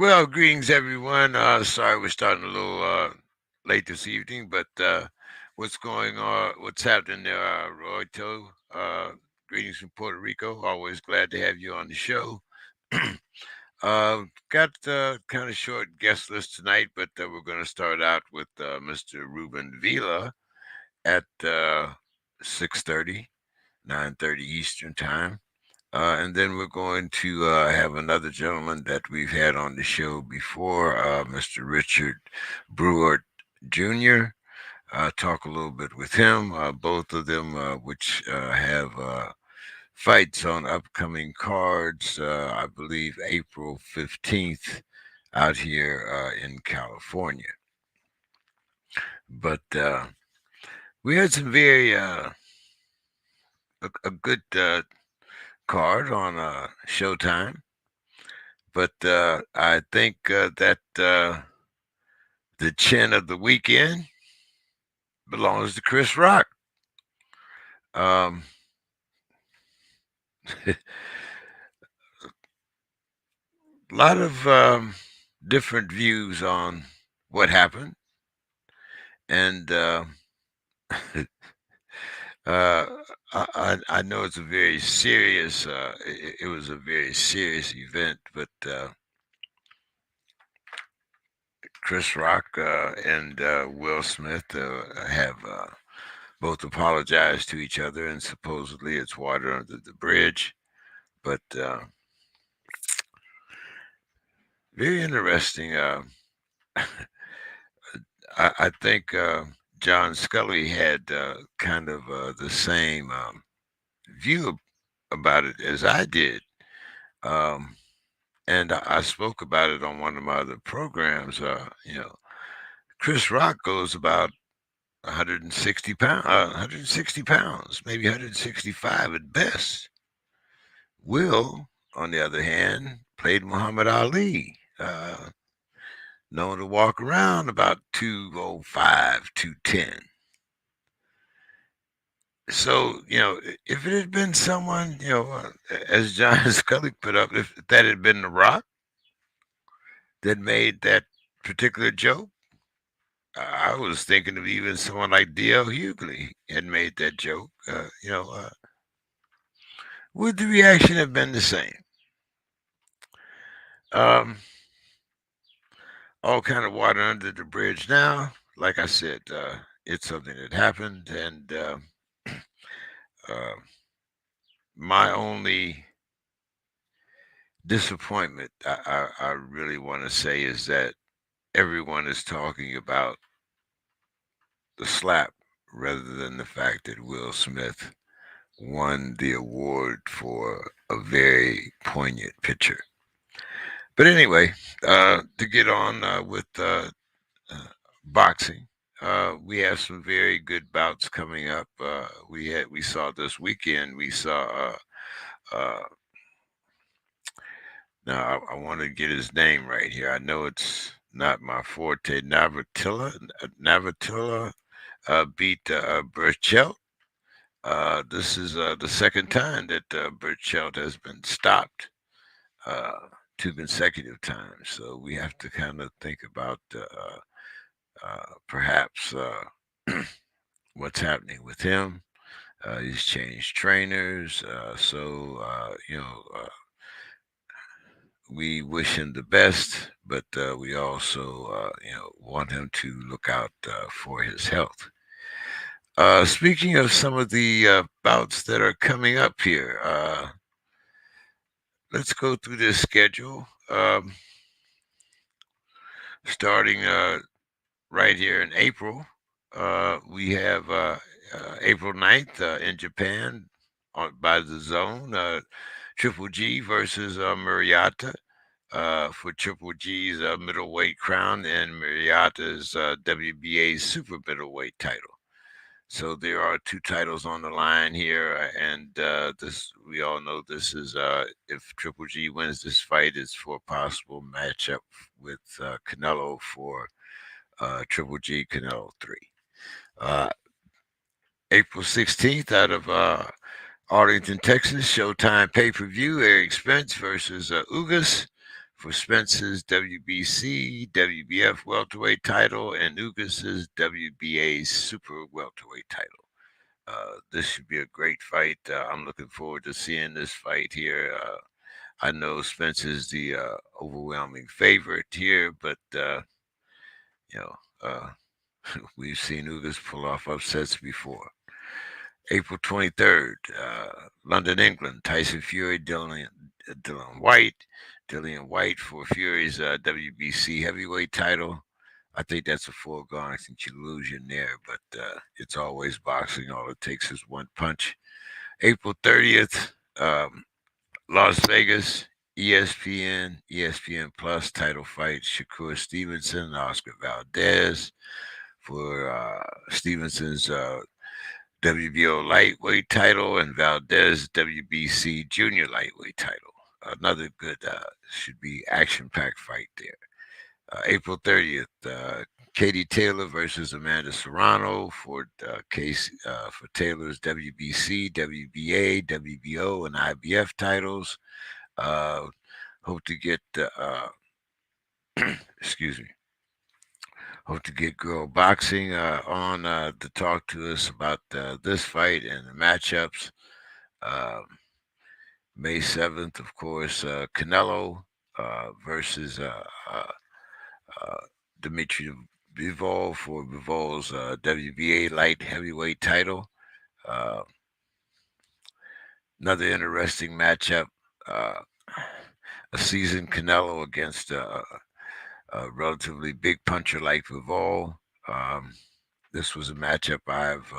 Well, greetings everyone. Sorry we're starting a little late this evening, but what's going on? What's happening there, Royto? Greetings from Puerto Rico. Always glad to have you on the show. Got kind of short guest list tonight, but we're going to start out with Mr. Ruben Vila at 6:30, 9:30 Eastern time. And then we're going to have another gentleman that we've had on the show before, Mr. Richard Brewart Jr. Talk a little bit with him. Both of them, which have fights on upcoming cards, I believe April 15th out here in California. But we had some very, a good card on Showtime. But I think that the chin of the weekend belongs to Chris Rock. Um, a lot of different views on what happened, and uh, I know it's a very serious. It was a very serious event, but Chris Rock and Will Smith have both apologized to each other, and supposedly it's water under the bridge. But very interesting. I think John Scully had kind of the same view about it as I did. Um, and I spoke about it on one of my other programs. Chris Rock goes about 160 pounds, 160 pounds, maybe 165 at best. Will, on the other hand, played Muhammad Ali, known to walk around about 205, 210. So, if it had been someone, as John Scully put up, if that had been The Rock that made that particular joke, I was thinking of even someone like D.L. Hughley had made that joke. Would the reaction have been the same? Um, all kind of water under the bridge now. Like I said, it's something that happened, and uh, my only disappointment, I really want to say, is that everyone is talking about the slap rather than the fact that Will Smith won the award for a very poignant picture. But anyway, to get on with boxing, we have some very good bouts coming up. We saw this weekend. We saw now I want to get his name right here. I know it's not my forte. Navratilova beat Burchelt. This is the second time that Burchelt has been stopped, uh, two consecutive times. So we have to kind of think about perhaps what's happening with him. He's changed trainers, so we wish him the best, but we also want him to look out for his health. Speaking of some of the bouts that are coming up here, let's go through this schedule. Starting right here in April, we have April 9th in Japan by the zone. Triple G versus Murrieta for Triple G's middleweight crown and Murrieta's WBA super middleweight title. So there are two titles on the line here, and this we all know this is if Triple G wins this fight, it's for a possible matchup with Canelo for Triple G Canelo 3. Uh, April 16th out of Arlington, Texas, Showtime pay-per-view, Eric Spence versus Ugas for Spence's WBC, WBF welterweight title, and Ugas's WBA super welterweight title. This should be a great fight. I'm looking forward to seeing this fight here. I know Spence is the overwhelming favorite here, but you know, we've seen Ugas pull off upsets before. April 23rd, London, England. Tyson Fury, Dylan White. Dillian White for Fury's WBC heavyweight title. I think that's a foregone. I think you lose your there, but it's always boxing. All it takes is one punch. April 30th, Las Vegas, ESPN Plus title fight. Shakur Stevenson, Oscar Valdez for Stevenson's WBO lightweight title and Valdez WBC junior lightweight title. Another good, should be action-packed fight there. April 30th, Katie Taylor versus Amanda Serrano for for Taylor's WBC, WBA, WBO, and IBF titles. Hope to get excuse me. Hope to get Girl Boxing on to talk to us about this fight and the matchups. May 7th, of course, Canelo versus Dmitry Bivol for Bivol's WBA light heavyweight title. Another interesting matchup. A seasoned Canelo against a relatively big puncher like Bivol. This was a matchup I've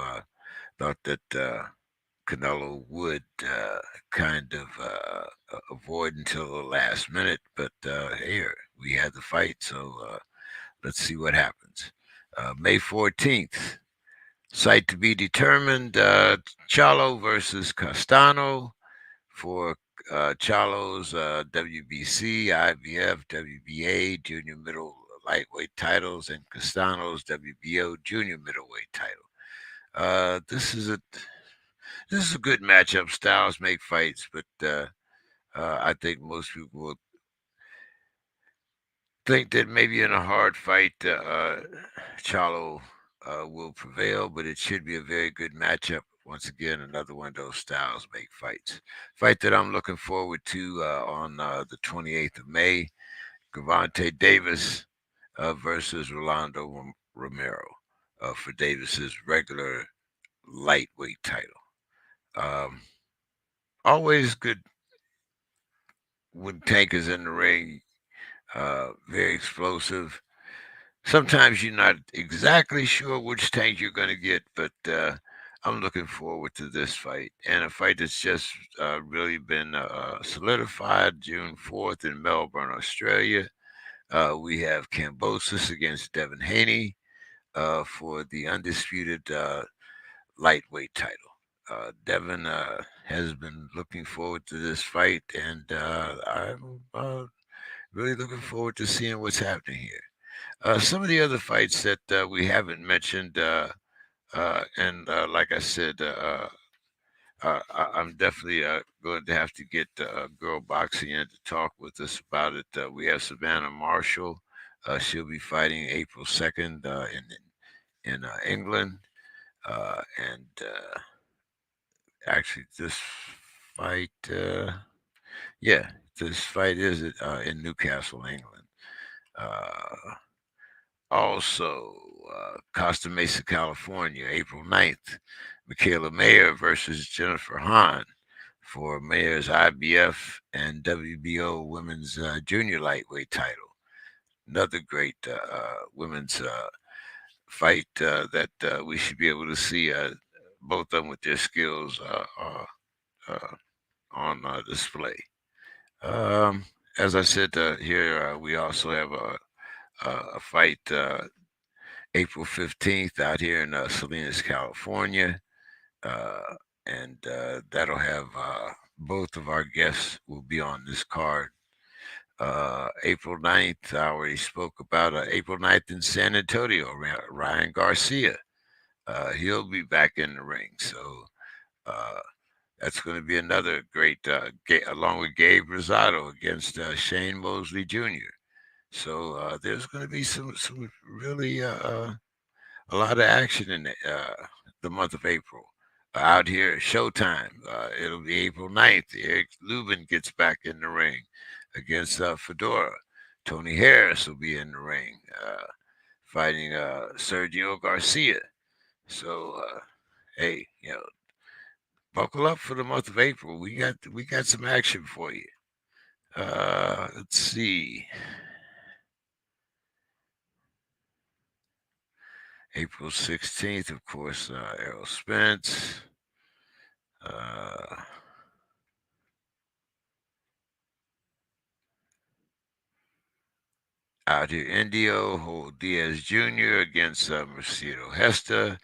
thought that Canelo would kind of avoid until the last minute, but here we had the fight, so let's see what happens. May 14th, site to be determined. Charlo versus Castano for Charlo's WBC, IBF, WBA junior middle lightweight titles, and Castano's WBO junior middleweight title. This is a good matchup. Styles make fights, but I think most people will think that maybe in a hard fight, Charlo will prevail, but it should be a very good matchup. Once again, another one of those styles make fights. Fight that I'm looking forward to on the 28th of May, Gravante Davis versus Rolando Romero for Davis's regular lightweight title. Always good when Tank is in the ring. Very explosive. Sometimes you're not exactly sure which Tank you're going to get, but I'm looking forward to this fight. And a fight that's just really been solidified June 4th in Melbourne, Australia. We have Cambosis against Devin Haney for the undisputed lightweight title. Devin has been looking forward to this fight, and I'm really looking forward to seeing what's happening here. Some of the other fights that we haven't mentioned, and like I said, I'm definitely going to have to get Girl Boxing in to talk with us about it. We have Savannah Marshall. She'll be fighting April 2nd in England. And actually, this fight, this fight is in Newcastle, England. Also, Costa Mesa, California, April 9th, Michaela Mayer versus Jennifer Hahn for Mayer's IBF and WBO women's junior lightweight title. Another great women's fight that we should be able to see both of them with their skills on display. As I said here, we also have a fight April 15th out here in Salinas, California. And that'll have both of our guests will be on this card. April 9th, I already spoke about April 9th in San Antonio, Ryan Garcia. He'll be back in the ring. So That's going to be another great, along with Gabe Rosado against Shane Mosley Jr. So there's going to be some really a lot of action in the month of April. Out here, Showtime. It'll be April 9th. Eric Lubin gets back in the ring against Fedora. Tony Harris will be in the ring fighting Sergio Garcia. So, hey, buckle up for the month of April. We got some action for you. Let's see. April 16th, of course, Errol Spence. Uh, Out here, Indio, hold Diaz Jr. against Mercedo Hesta.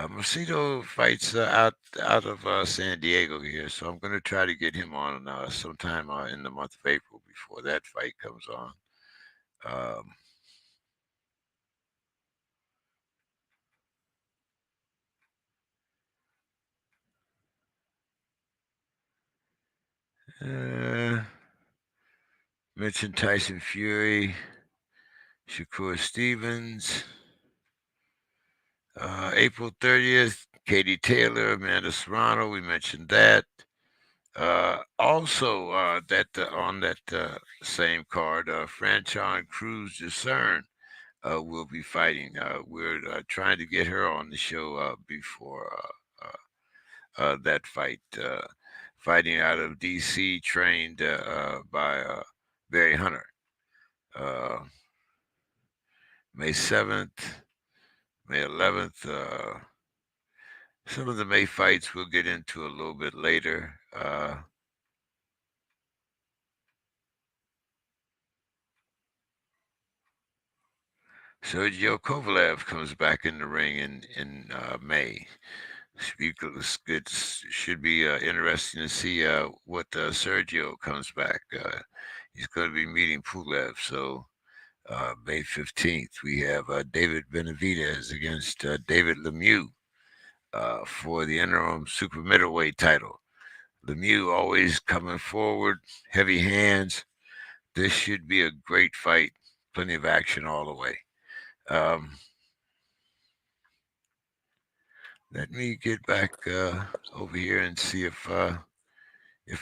Mercedo fights out of San Diego here, so I'm going to try to get him on sometime in the month of April before that fight comes on. Um, uh, Mentioned Tyson Fury, Shakur Stevens. April 30th, Katie Taylor, Amanda Serrano. We mentioned that. Also, that on that same card, Franchon Cruz Discern will be fighting. We're trying to get her on the show before that fight. Fighting out of D.C., trained by Barry Hunter. Uh, May 7th, May 11th. Some of the May fights we'll get into a little bit later. Sergio Kovalev comes back in the ring in May. Should be interesting to see what Sergio comes back. He's going to be meeting Pulev. So May 15th, we have David Benavidez against David Lemieux for the interim super middleweight title. Lemieux always coming forward, heavy hands. This should be a great fight. Plenty of action all the way. Um, Let me get back over here and see if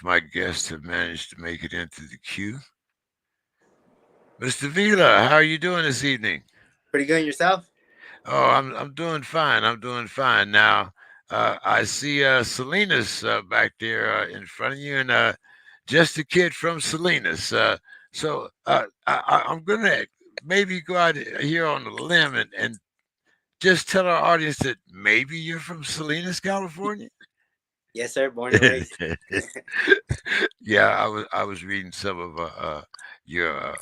my guests have managed to make it into the queue. Mr. Vila, how are you doing this evening? Pretty good yourself? Oh, I'm doing fine. I'm doing fine. Now, I see Salinas back there in front of you, and just a kid from Salinas. I'm gonna maybe go out here on a limb and just tell our audience that maybe you're from Salinas, California. Yes, sir. Born and raised. Yeah, I was reading some of your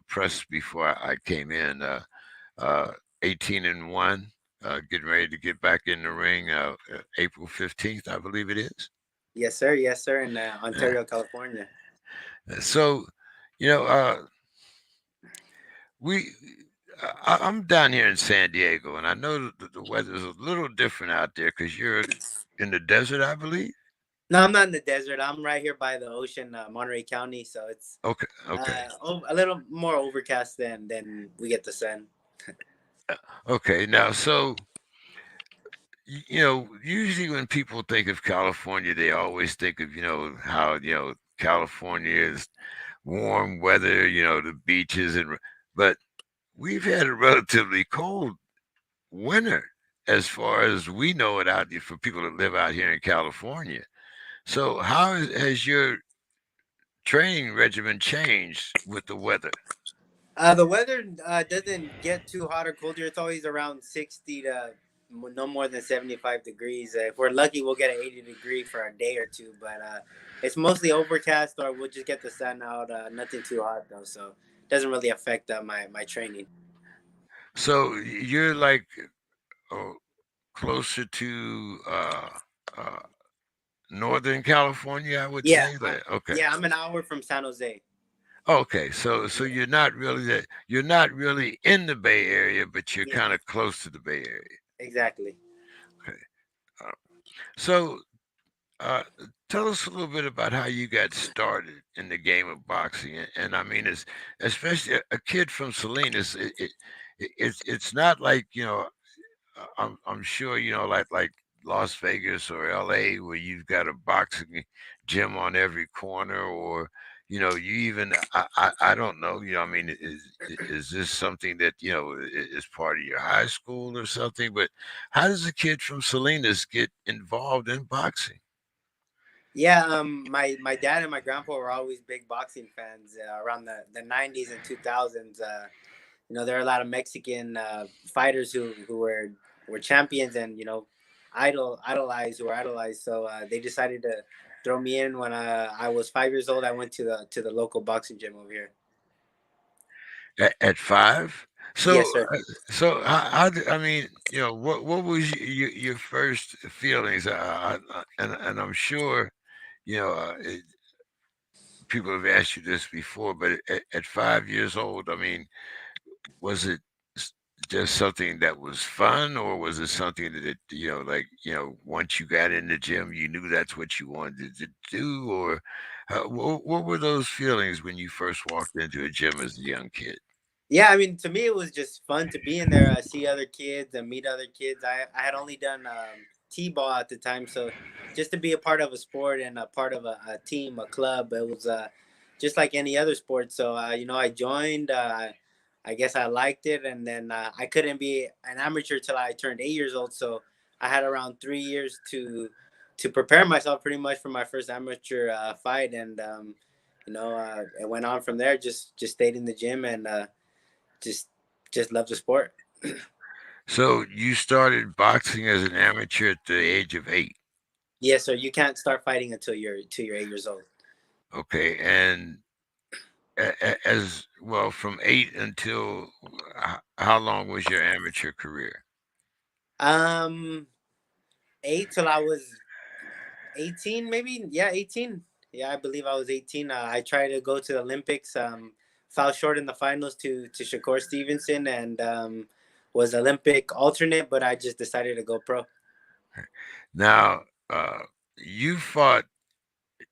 press before I came in. Uh, 18-1, getting ready to get back in the ring. April 15th, I believe it is. Yes, sir. Yes, sir. In Uh, Ontario, California. so, you know, we. I'm down here in San Diego, and I know that the weather's a little different out there because you're in the desert, I believe. No, I'm not in the desert. I'm right here by the ocean, Monterey County. So it's Okay, okay, a little more overcast than we get the sun. okay. Now, so usually when people think of California, they always think of how California is warm weather, the beaches but we've had a relatively cold winter as far as we know it out here for people that live out here in California. So has your training regimen changed with the weather? The weather doesn't get too hot or cold here. It's always around 60 to no more than 75 degrees. If we're lucky, we'll get an 80-degree for a day or two. But it's mostly overcast, or we'll just get the sun out. Nothing too hot though, so it doesn't really affect my training. So you're like uh, closer to uh, Northern California, I would Yeah, say that. Okay. I'm an hour from San Jose. Okay, so Yeah, you're not really in the Bay Area, but you're yeah, kind of close to the Bay Area. exactly. Okay. Uh, so Uh, Tell us a little bit about how you got started in the game of boxing, and I mean, it's especially a kid from Salinas. It's not like I'm sure like Las Vegas or L.A. where you've got a boxing gym on every corner, or you even I don't know. I mean, is this something that is part of your high school or something? But how does a kid from Salinas get involved in boxing? Yeah, my dad and my grandpa were always big boxing fans around the 90s and 2000s. There are a lot of Mexican fighters who were champions and who were idolized. So they decided to throw me in when I was 5 years old. I went to the local boxing gym over here. At 5? So, Yes, sir. I mean, what was your first feelings? And I'm sure, you know, uh, it, people have asked you this before, but at 5 years old, I mean, was it s- just something that was fun, or was it something that, like, once you got in the gym, you knew that's what you wanted to do, or what were those feelings when you first walked into a gym as a young kid? Yeah, I mean, to me, it was just fun to be in there, see other kids, and meet other kids. I had only done t-ball at the time, so just to be a part of a sport and a part of a team, a club, it was just like any other sport. So I joined. I guess I liked it, and then I couldn't be an amateur till I turned 8 years old. So I had around 3 years to prepare myself pretty much for my first amateur fight, and it went on from there. Just stayed in the gym and. Just just love the sport. So you started boxing as an amateur at the age of 8. Yeah, so you can't start fighting until you're 8 years old. Okay, and as well from 8 until how long was your amateur career? Um, eight till I was 18, maybe. Yeah, 18. Yeah, I believe I was 18. I tried to go to the Olympics. Fell short in the finals to Shakur Stevenson and was Olympic alternate, but I just decided to go pro. Now, you fought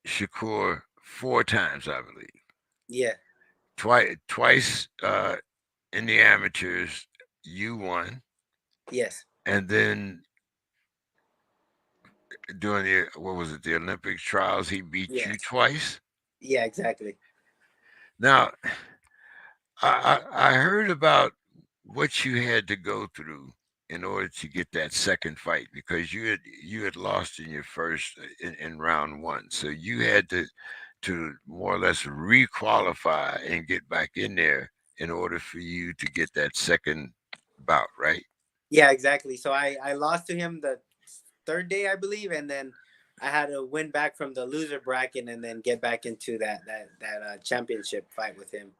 Shakur 4 times, I believe. Yeah. Twice in the amateurs, you won, Yes. and then during the what was it, the Olympic trials, he beat Yeah. you twice. Yeah. Exactly. Now, I heard about what you had to go through in order to get that second fight because you had lost in your first in round one, so you had to more or less requalify and get back in there in order for you to get that second bout, right? Yeah. Exactly. So I lost to him the third day, I believe, and then I had to win back from the loser bracket and then get back into that championship fight with him.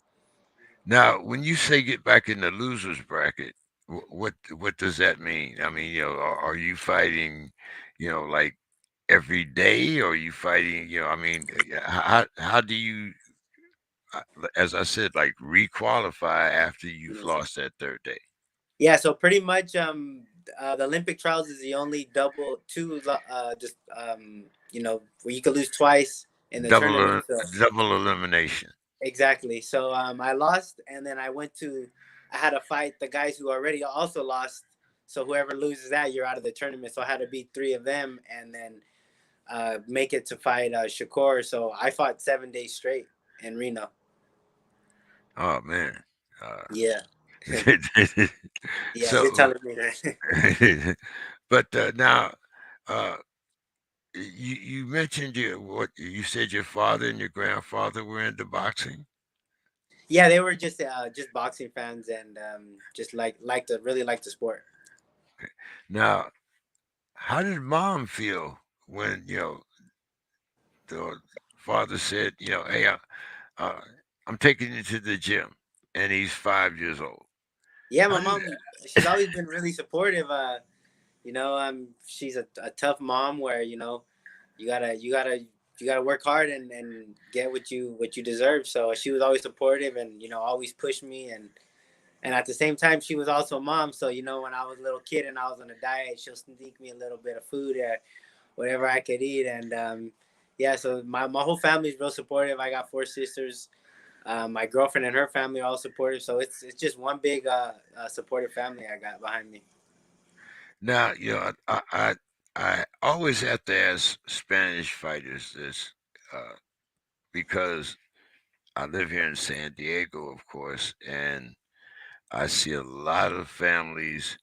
Now, when you say get back in the losers bracket, what does that mean? I mean, are you fighting, like every day, or are you fighting? I mean, how do you, uh, as I said, like requalify after you've Mhm. lost that third day? Yeah, so pretty much the Olympic trials is the only just where you could lose twice in the Double tournament. So double elimination. exactly. So I lost, and then I had to fight the guys who already also lost. So whoever loses that, you're out of the tournament. So I had to beat three of them, and then make it to fight Shakur. So I fought 7 days straight in Reno. Oh man. Uh, Yeah, yeah, you're so, telling me that. but now, uh, you mentioned what you said your father and your grandfather were into boxing. Yeah, they were just boxing fans and just really like the sport. Now, how did mom feel when the father said, hey, uh, I'm taking you to the gym, and he's 5 years old? Yeah, How my did mom, she's always been really supportive. She's a tough mom where you gotta you gotta you gotta work hard and get what you deserve. So she was always supportive and always pushed me and at the same time she was also a mom. So when I was a little kid and I was on a diet, she'll sneak me a little bit of food whatever I could eat. And yeah, so my whole family's real supportive. I got four sisters. My girlfriend and her family are all supportive. So it's just one big supportive family I got behind me. Now, I always have to ask Spanish fighters this because I live here in San Diego, of course, and I see a lot of families,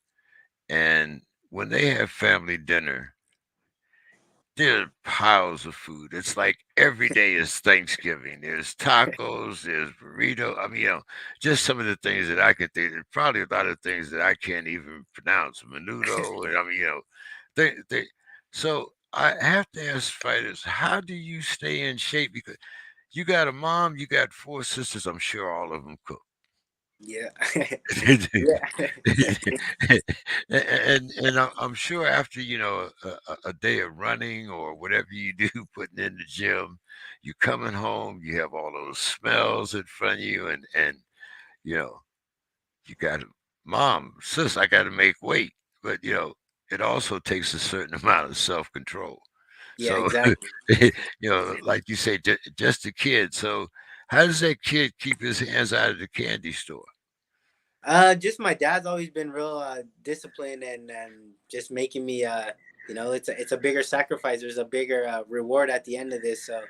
and when they have family dinner, there are piles of food. It's like every day is Thanksgiving. There's tacos, there's burrito. I mean, just some of the things that I can think. There's probably a lot of things that I can't even pronounce. Menudo, and I mean, they. So I have to ask fighters, how do you stay in shape? Because you got a mom, you got four sisters. I'm sure all of them cook. Yeah. Yeah. And I'm sure after a day of running or whatever you do, putting in the gym, you coming home, you have all those smells in front of you, and you know you got to, mom, sis, I got to make weight, but it also takes a certain amount of self control. Yeah, So exactly. like you say, just a kid. So how does that kid keep his hands out of the candy store? Just my dad's always been real disciplined and just making me it's a bigger sacrifice. There's a bigger reward at the end of this. So,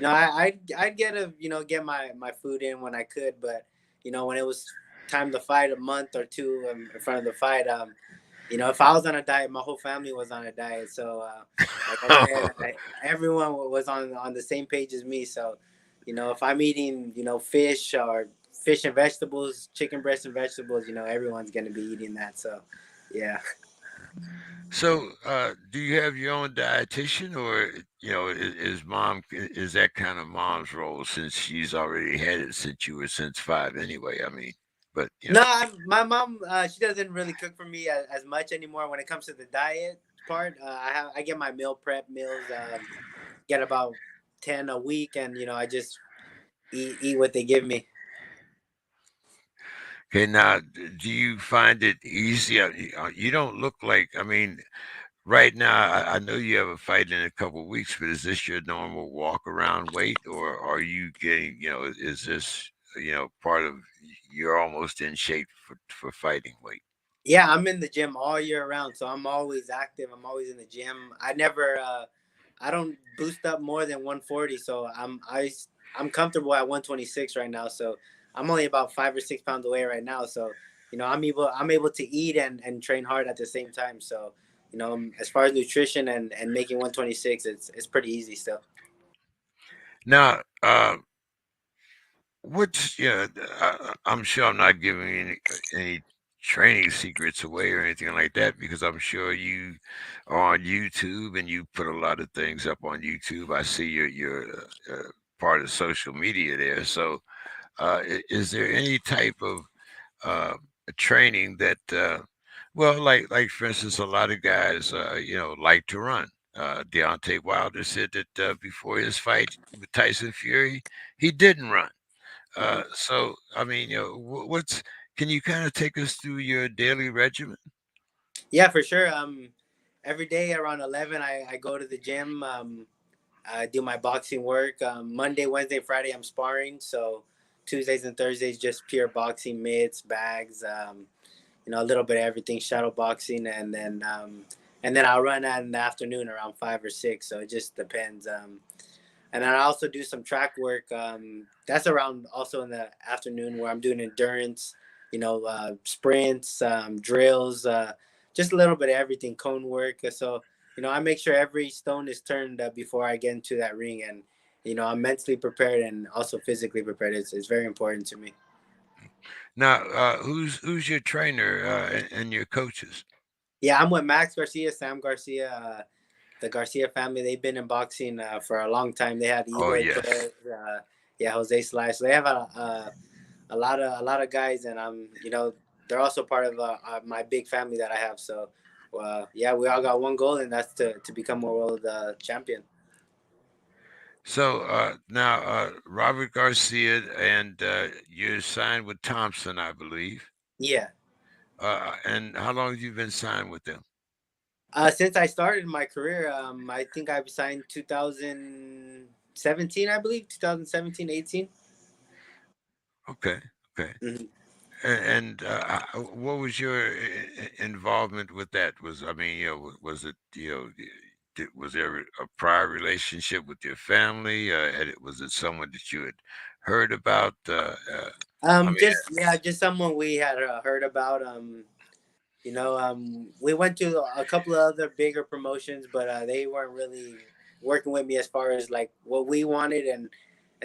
I'd get get my food in when I could, but when it was time to fight a month or two in front of the fight, if I was on a diet, my whole family was on a diet. So, like I said, everyone was on the same page as me. So, if I'm eating, fish or fish and vegetables, chicken breast and vegetables, everyone's gonna be eating that. So, yeah. So, do you have your own dietitian, or is mom is that kind of mom's role since she's already had it since you were since five anyway? I mean, but No, my mom, she doesn't really cook for me as much anymore when it comes to the diet part. I get my meal prep meals, get about 10 a week, and I just eat what they give me. okay. Now, do you find it easy? You don't look like. I mean, right now, I know you have a fight in a couple of weeks, but is this your normal walk around weight, or are you getting? Is this part of you're almost in shape for fighting weight? Yeah, I'm in the gym all year round, so I'm always active. I'm always in the gym. I don't boost up more than 140, so I'm comfortable at 126 right now. So I'm only about 5 or 6 pounds away right now. So I'm able to eat and train hard at the same time. So as far as nutrition and making 126, it's pretty easy still. Now, what's I'm sure I'm not giving any training secrets away or anything like that because I'm sure you are on YouTube and you put a lot of things up on YouTube. I see your part of social media there. So, is there any type of uh, training that, well, like for instance, a lot of guys, like to run. Deontay Wilder said that before his fight with Tyson Fury, he didn't run. Hmm. So, I mean, what's can you kind of take us through your daily regimen? Yeah, for sure. Every day around 11, I go to the gym. I do my boxing work. Monday, Wednesday, Friday, I'm sparring. So Tuesdays and Thursdays, just pure boxing, mitts, bags, a little bit of everything, shadow boxing, and then I'll run out in the afternoon around 5 or 6. So it just depends. And then I also do some track work. That's around also in the afternoon where I'm doing endurance, sprints, drills, just a little bit of everything, cone work. So, I make sure every stone is turned before I get into that ring. And, I'm mentally prepared and also physically prepared. It's very important to me. Now, who's your trainer and your coaches? Yeah, I'm with Max Garcia, Sam Garcia, the Garcia family. They've been in boxing for a long time. They had Oh Eloy yes. Perez, yeah, Jose Slice. So they have a lot of guys, and they're also part of my big family that I have. So, yeah, we all got one goal, and that's to become a world champion. So now Robert Garcia and you're signed with Thompson, I believe. Yeah. And how long have you been signed with them? Since I started my career, I think I signed 2017, I believe, 2017, 18. Okay, okay. Mm-hmm. What was your involvement with that? Was I mean, was it was there a prior relationship with your family? Was it someone that you had heard about? I mean, Just yeah, just someone we had heard about. We went to a couple of other bigger promotions, but they weren't really working with me as far as like what we wanted and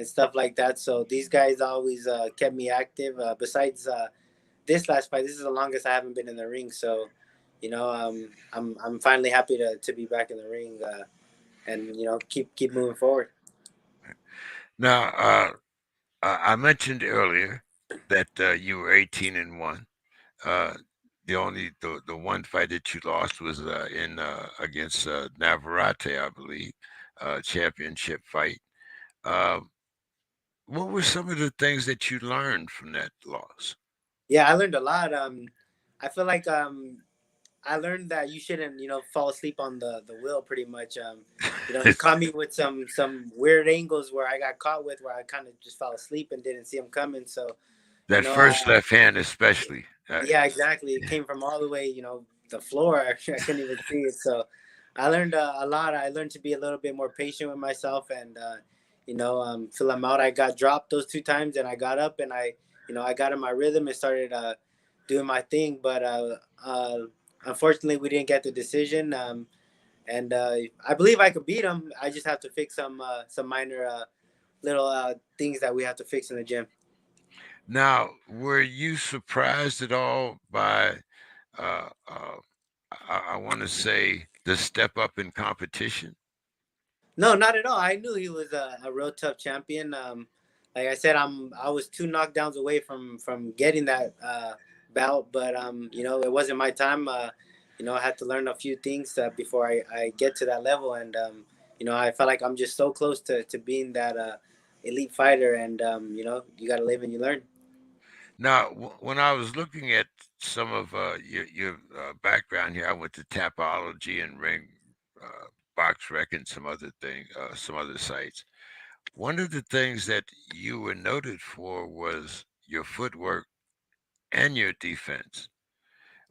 stuff like that. So these guys always kept me active. Besides this last fight, this is the longest I haven't been in the ring. So, I'm finally happy to be back in the ring and keep moving forward. now I mentioned earlier that you were 18-1. Uh, the one fight that you lost was in against Navarrete, I believe, championship fight. Uh, what were some of the things that you learned from that loss? Yeah, I learned a lot. I feel like I learned that you shouldn't, fall asleep on the wheel. Pretty much, he caught me with some weird angles where I got caught with where I kind of just fell asleep and didn't see him coming. So, That first I left hand, especially. yeah, exactly. It came from all the way, the floor. I couldn't even see it. So, I learned a lot. I learned to be a little bit more patient with myself and, fill them out. I got dropped those two times and I got up and I got in my rhythm and started doing my thing. But unfortunately, we didn't get the decision. And I believe I could beat him. I just have to fix some minor little things that we have to fix in the gym. Now, were you surprised at all by, uh, I want to say, the step up in competition? No, not at all. I knew he was a real tough champion. Like I said, I was two knockdowns away from getting that bout, but it wasn't my time. I had to learn a few things before I get to that level, and I felt like I'm just so close to being that elite fighter, and you got to live and you learn. Now, when I was looking at some of your background here, I went to Tapology and Ring, Box Rec, and some other sites. One of the things that you were noted for was your footwork and your defense.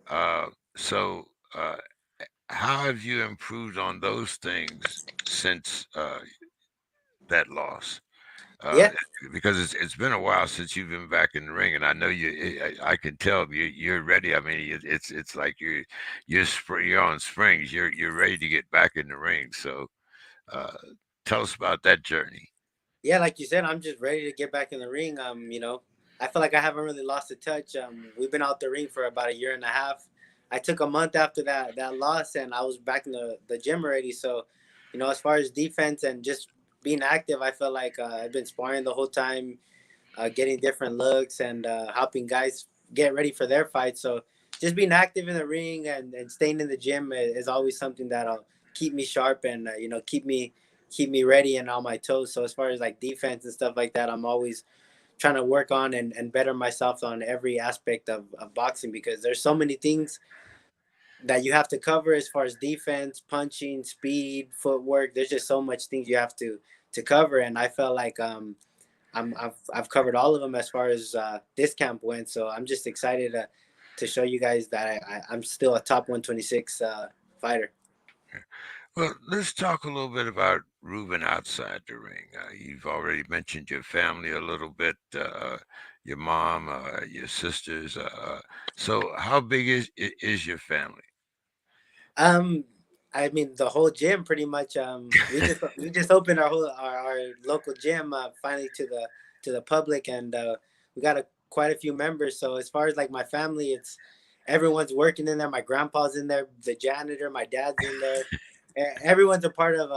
Uh, so, how have you improved on those things since that loss? Uh, Yeah, because it's been a while since you've been back in the ring, and I know I can tell you're ready. I mean, it's like you're on springs. You're ready to get back in the ring. So, uh, tell us about that journey. yeah, like you said, I'm just ready to get back in the ring. I feel like I haven't really lost a touch. We've been out the ring for about a year and a half. I took a month after that loss, and I was back in the gym already. So, as far as defense and just being active, I feel like I've been sparring the whole time, getting different looks and helping guys get ready for their fights. So, just being active in the ring and staying in the gym is always something that'll keep me sharp and keep me ready and on my toes. So as far as like defense and stuff like that, I'm always trying to work on and better myself on every aspect of boxing because there's so many things that you have to cover as far as defense, punching, speed, footwork. There's just so much things you have to cover, and I felt like I've covered all of them as far as this camp went. So I'm just excited to show you guys that I'm still a top 126 fighter. Well, let's talk a little bit about Reuben outside the ring. You've already mentioned your family a little bit, your mom, your sisters. So, how big is your family? Um, I mean the whole gym pretty much. We just opened our local gym finally to the public, and we got quite a few members. So as far as like my family, it's everyone's working in there. My grandpa's in there, the janitor, my dad's in there. Everyone's a part of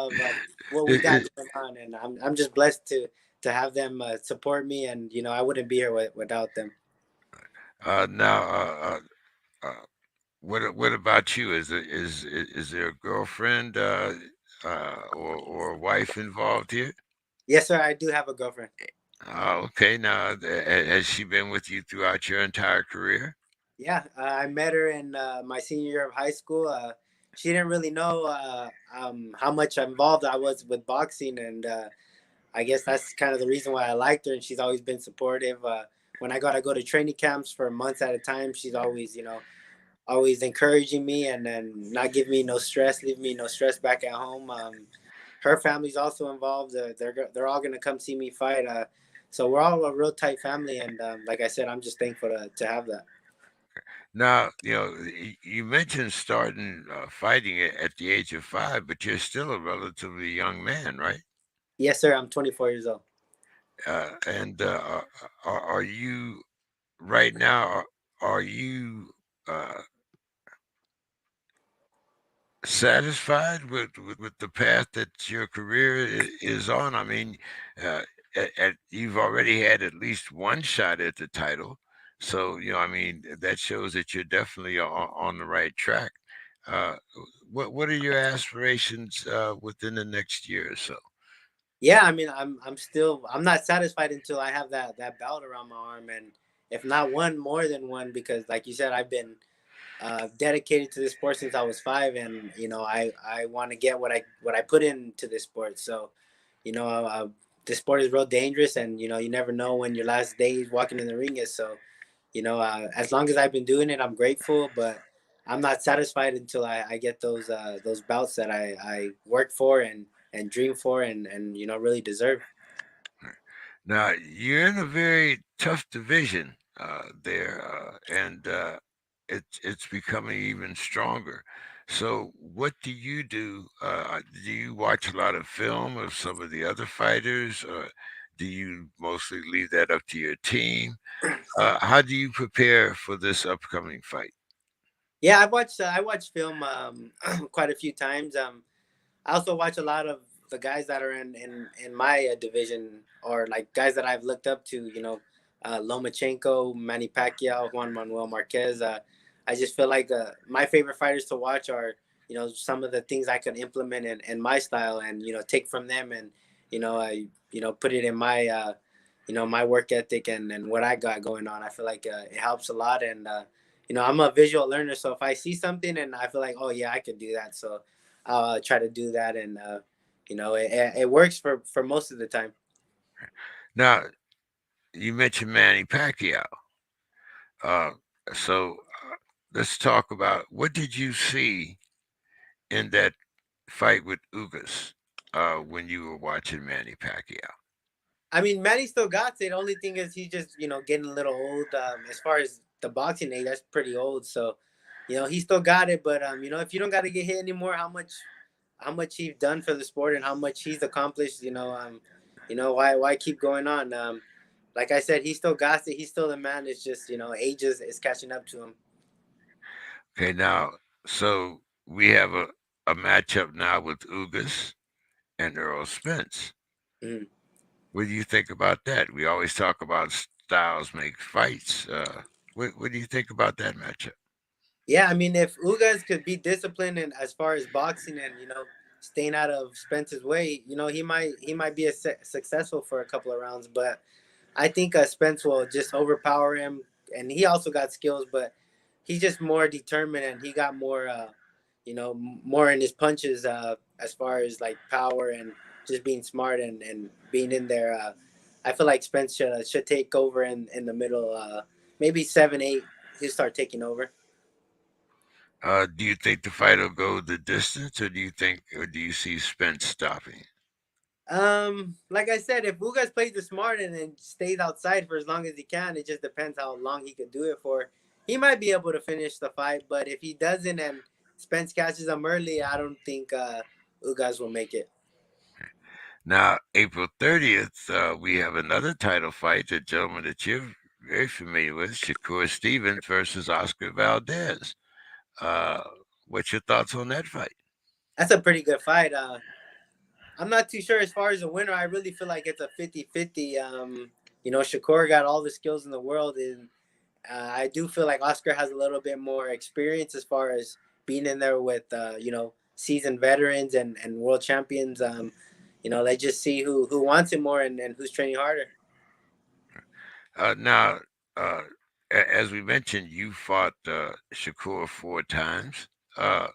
what we got I- going on, and I'm just blessed to have them support me, and I wouldn't be here without them. now, what about you? Is there a girlfriend or a wife involved here? Yes, sir. I do have a girlfriend. Okay. Now, has she been with you throughout your entire career? Yeah, I met her in my senior year of high school. she didn't really know how much involved I was with boxing, and I guess that's kind of the reason why I liked her. And she's always been supportive. When I gotta go to training camps for months at a time, she's always, always encouraging me and then not give me no stress, leave me no stress back at home. Her family's also involved. They're all gonna come see me fight. So we're all a real tight family, and like I said, I'm just thankful to have that. Now, you mentioned starting fighting at the age of 5, but you're still a relatively young man, right? Yes, sir. I'm 24 years old. And are you right now? Are you uh, satisfied with the path that your career is on? I mean, uh, you've already had at least one shot at the title, so I mean, that shows that you're definitely on the right track. Uh, what are your aspirations within the next year or so? Yeah, I mean, I'm not satisfied until I have that belt around my arm, and if not one, more than one, because like you said, I've been dedicated to this sport since I was 5, and I want to get what I put into this sport. So, you know, this sport is real dangerous, and you never know when your last day walking in the ring is. So, as long as I've been doing it, I'm grateful, but I'm not satisfied until I get those bouts that I work for and dream for and really deserve. Now you're in a very tough division there, and it's becoming even stronger. So, what do you do? Do you watch a lot of film of some of the other fighters, or do you mostly leave that up to your team? How do you prepare for this upcoming fight? Yeah, I watched film quite a few times. I also watch a lot of the guys that are in my division, or like guys that I've looked up to. Lomachenko, Manny Pacquiao, Juan Manuel Marquez. I just feel like my favorite fighters to watch are some of the things I could implement in my style and take from them and I put it in my my work ethic and what I got going on. I feel like it helps a lot and. I'm a visual learner, so if I see something and I feel like, oh yeah, I could do that, so I'll try to do that, and it works for most of the time. Now, you mentioned Manny Pacquiao. Uh, so, let's talk about what did you see in that fight with Ugas when you were watching Manny Pacquiao. I mean, Manny still got it. The only thing is he's just getting a little old. As far as the boxing age, that's pretty old. So, he still got it. But if you don't got to get hit anymore, how much he's done for the sport and how much he's accomplished, why keep going on? Like I said, he still got it. He's still the man. It's just age is catching up to him. Okay, now, so we have a matchup now with Ugas and Earl Spence. Mhm. What do you think about that? We always talk about styles make fights. What do you think about that matchup? Yeah, I mean, if Ugas could be disciplined and as far as boxing and staying out of Spence's way, he might be successful for a couple of rounds. But I think Spence will just overpower him, and he also got skills, but he's just more determined and he got more, more in his punches as far as like power and just being smart and being in there. I feel like Spence should take over in the middle. Maybe 7-8, he'll start taking over. Do you think the fight will go the distance, or do you see Spence stopping? Like I said, if Ugas plays the smart and then stays outside for as long as he can, it just depends how long he could do it for. He might be able to finish the fight, but if he doesn't and Spence catches him early, I don't think Ugas will make it. Now, April 30th, we have another title fight, a gentleman that you're very familiar with, Shakur Stevens versus Oscar Valdez. Uh, what's your thoughts on that fight? That's a pretty good fight. I'm not too sure as far as the winner. I really feel like it's a 50-50. Shakur got all the skills in the world, and I do feel like Oscar has a little bit more experience as far as being in there with seasoned veterans and world champions. Let's just see who wants it more and who's training harder. Now, uh, as we mentioned, you fought Shakur 4 times. Uh,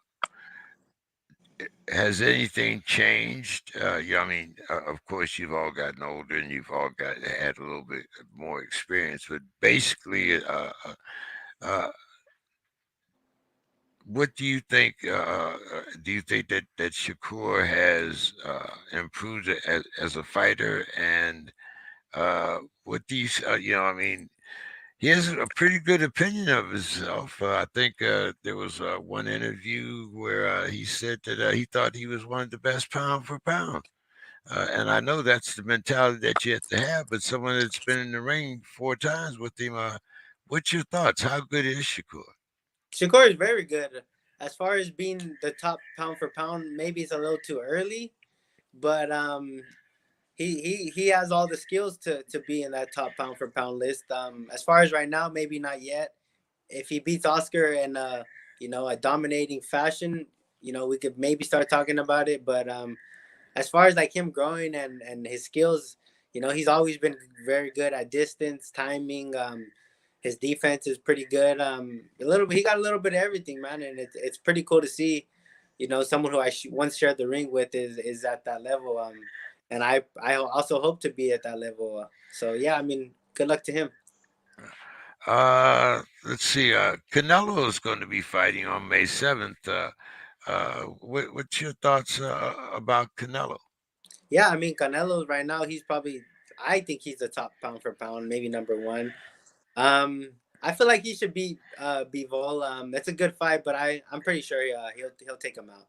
has anything changed? Yeah, I mean, of course, you've all gotten older and you've all got had a little bit more experience, but basically, uh, what do you think? Do you think that Shakur has improved as a fighter? And what do you? I mean, he has a pretty good opinion of himself. I think there was one interview where he said that he thought he was one of the best pound for pound. And I know that's the mentality that you have to have, but someone that's been in the ring 4 times with him, what's your thoughts? How good is Shakur? Shakur is very good. As far as being the top pound for pound, maybe it's a little too early, but he has all the skills to be in that top pound for pound list. As far as right now, maybe not yet. If he beats Oscar in a dominating fashion, we could maybe start talking about it. But as far as like him growing and his skills, he's always been very good at distance, timing. His defense is pretty good. He got a little bit of everything, man, and it's pretty cool to see. Someone who I once shared the ring with is at that level. And I also hope to be at that level. So yeah, I mean, good luck to him. Let's see. Canelo is going to be fighting on May 7th. What's your thoughts about Canelo? Yeah, I mean, Canelo right now, I think he's the top pound for pound, maybe number one. I feel like he should beat Bivol. That's a good fight, but I'm pretty sure he'll take him out.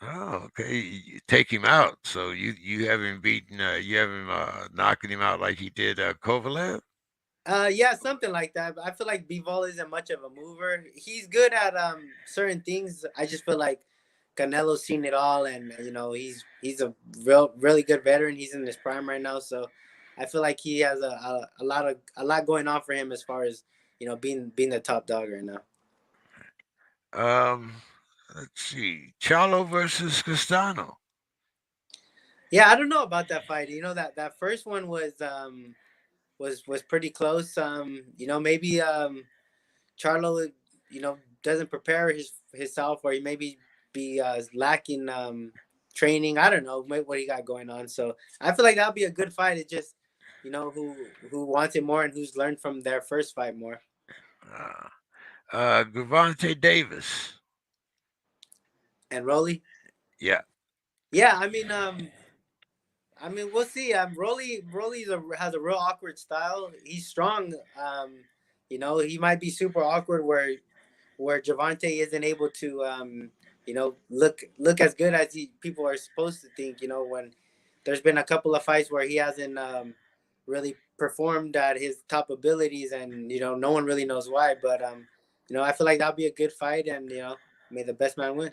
Oh, okay. You take him out. So you have him beaten. You have him knocking him out like he did Kovalev. Yeah, something like that. But I feel like Bivol isn't much of a mover. He's good at certain things. I just feel like Canelo's seen it all, and he's a really good veteran. He's in his prime right now, so I feel like he has a lot going on for him as far as being the top dog right now. Um, let's see. Charlo versus Castano. Yeah, I don't know about that fight. That first one was pretty close. Maybe Charlo, doesn't prepare himself, or he maybe be lacking training. I don't know what he got going on. So I feel like that'll be a good fight. It just who wants it more and who's learned from their first fight more. Uh, Gravante Davis. And Rolly, Yeah. yeah, I mean, we'll see. Rolly has a real awkward style. He's strong. He might be super awkward where Javante isn't able to look as good as people are supposed to think. When there's been a couple of fights where he hasn't really performed at his top abilities, and no one really knows why. But I feel like that'll be a good fight, and may the best man win.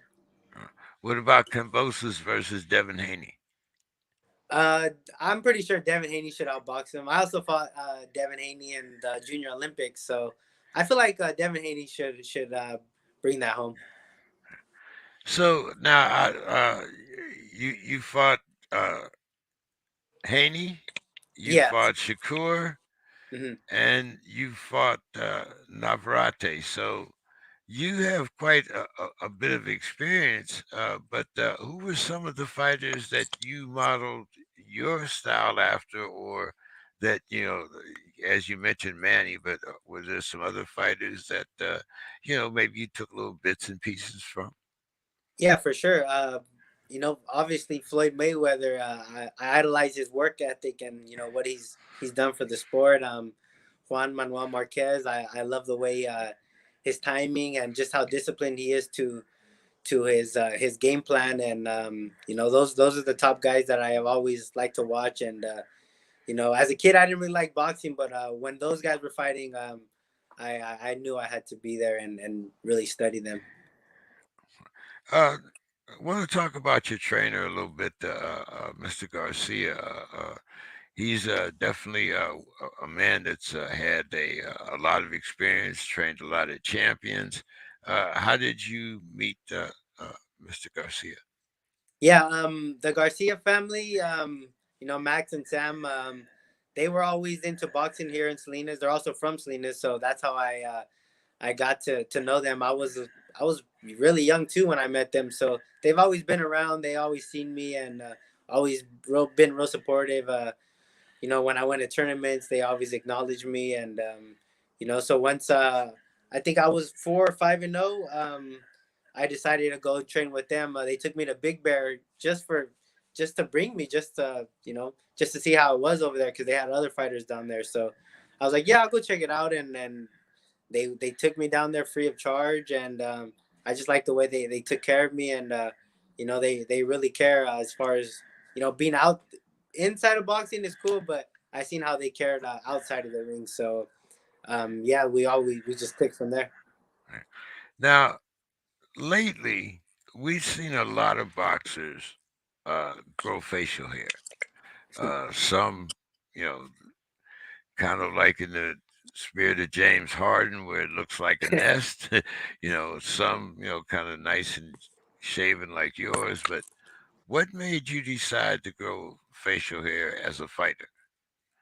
Uh, what about Cambosis versus Devin Haney? Uh, I'm pretty sure Devin Haney should outbox him. I also fought Devin Haney in the Junior Olympics, so I feel like Devin Haney should bring that home. So now, you fought uh, Haney, you Yeah. fought Shakur, Hmm. and you fought Navarrete. So you have quite a bit of experience. But who were some of the fighters that you modeled your style after, or that as you mentioned Manny, but were there some other fighters that maybe you took little bits and pieces from? Yeah, for sure. Obviously Floyd Mayweather. I idolize his work ethic and what he's done for the sport. Juan Manuel Marquez. I love the way his timing and just how disciplined he is to his game plan. And those are the top guys that I have always liked to watch. And as a kid, I didn't really like boxing, but when those guys were fighting, I knew I had to be there and really study them. Uh, I want to talk about your trainer a little bit, Mr. Garcia. He's definitely a man that's had a lot of experience, trained a lot of champions. How did you meet Mr. Garcia? Yeah, the Garcia family, Max and Sam, they were always into boxing here in Salinas. They're also from Salinas, so that's how I got to know them. I was I was really young too when I met them. So they've always been around. They always seen me and always been real supportive. When I went to tournaments, they always acknowledged me, and so once I think I was 4 or 5-0, I decided to go train with them. They took me to Big Bear just to bring me, just to see how it was over there because they had other fighters down there. So I was like, yeah, I'll go check it out, and they took me down there free of charge, and I just like the way they took care of me, and they really care as far as being out inside of boxing is cool, but I seen how they cared outside of the ring. So yeah, we just clicked from there. Now, lately, we've seen a lot of boxers grow facial hair. Some, you know, kind of like in the spirit of James Harden, where it looks like a nest. Some, kind of nice and shaven like yours. But what made you decide to grow facial hair as a fighter?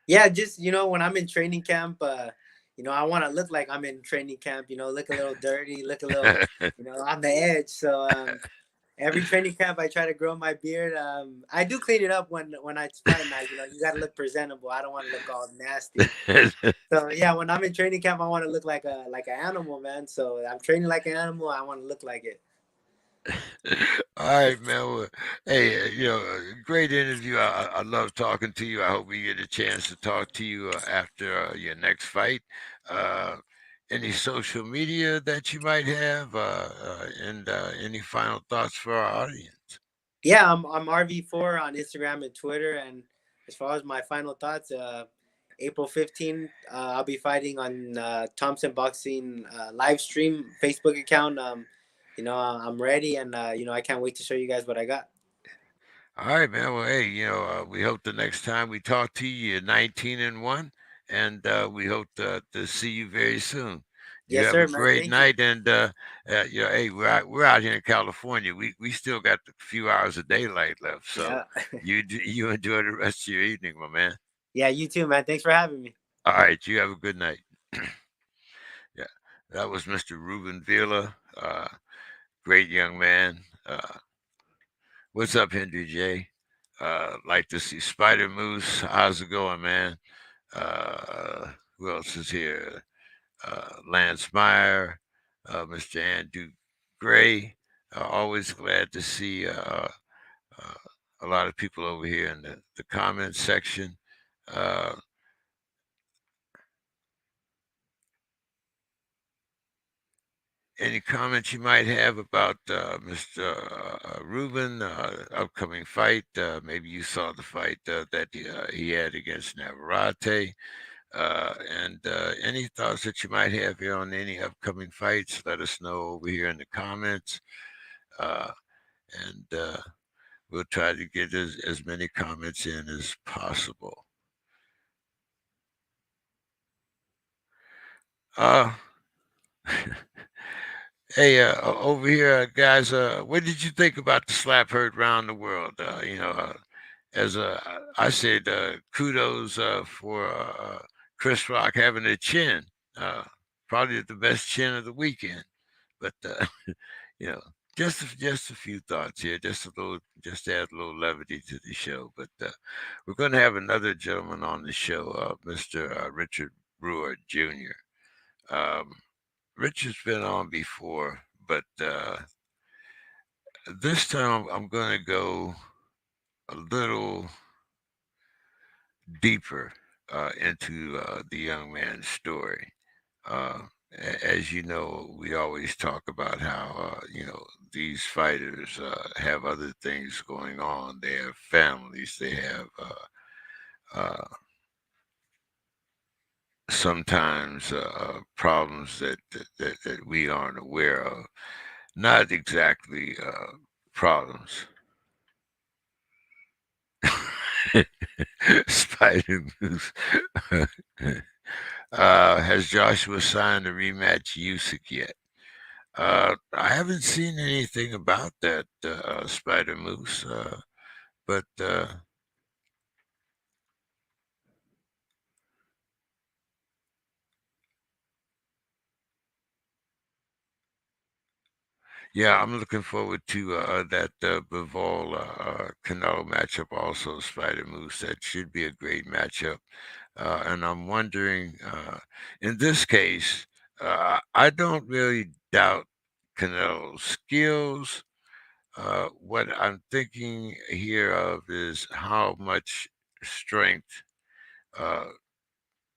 Yeah, just when I'm in training camp, I want to look like I'm in training camp. Look a little dirty, look a little, on the edge. So every training camp, I try to grow my beard. I do clean it up when it's fight night. You got to look presentable. I don't want to look all nasty. So yeah, when I'm in training camp, I want to look like an animal, man. So I'm training like an animal. I want to look like it. All right, man. Well, hey, great interview. I love talking to you. I hope we get a chance to talk to you after your next fight. Uh, any social media that you might have, and any final thoughts for our audience? Yeah, I'm RV4 on Instagram and Twitter. And as far as my final thoughts, April 15th, I'll be fighting on Thompson Boxing live stream Facebook account. I'm ready, and I can't wait to show you guys what I got. All right, man. Well, hey, we hope the next time we talk to you, you're 19-1, and we hope to see you very soon. You Yes, have a sir, man. great Thank you. night, and hey, we're out here in California. We still got a few hours of daylight left, so Yeah, you enjoy the rest of your evening, my man. yeah. You too, man. Thanks for having me. All right, you have a good night. Yeah, that was Mr. Ruben Villa, great young man. What's up, Henry J? Like to see Spider Moose. How's it going, man? Who else is here? Lance Meyer, Mr. Andrew Gray. Always glad to see uh, a lot of people over here in the comments section. Uh, any comments you might have about Mr. Ruben, upcoming fight? Maybe you saw the fight that he had against Navarrete. And any thoughts that you might have here on any upcoming fights, let us know over here in the comments. Uh, and we'll try to get as many comments in as possible. Uh, hey, over here, guys, what did you think about the slap heard around the world? As I said, kudos for Chris Rock having a chin, uh, probably the best chin of the weekend. But you know, just a few thoughts here, just to add a little levity to the show. But we're going to have another gentleman on the show, Mr. Richard Brewart Jr. Um, Richard's been on before, but this time I'm going to go a little deeper into the young man's story. Uh, as you know, we always talk about how these fighters have other things going on. They have families. They have sometimes problems that we aren't aware of. Not exactly problems. Spider moves. Has Joshua signed a rematch Usyk yet? I haven't seen anything about that, Spider Moose. But Yeah, I'm looking forward to that Bivol Canelo matchup. Also, Spider Moose. That should be a great matchup. And I'm wondering, in this case, I don't really doubt Canelo's skills. What I'm thinking here of is how much strength uh,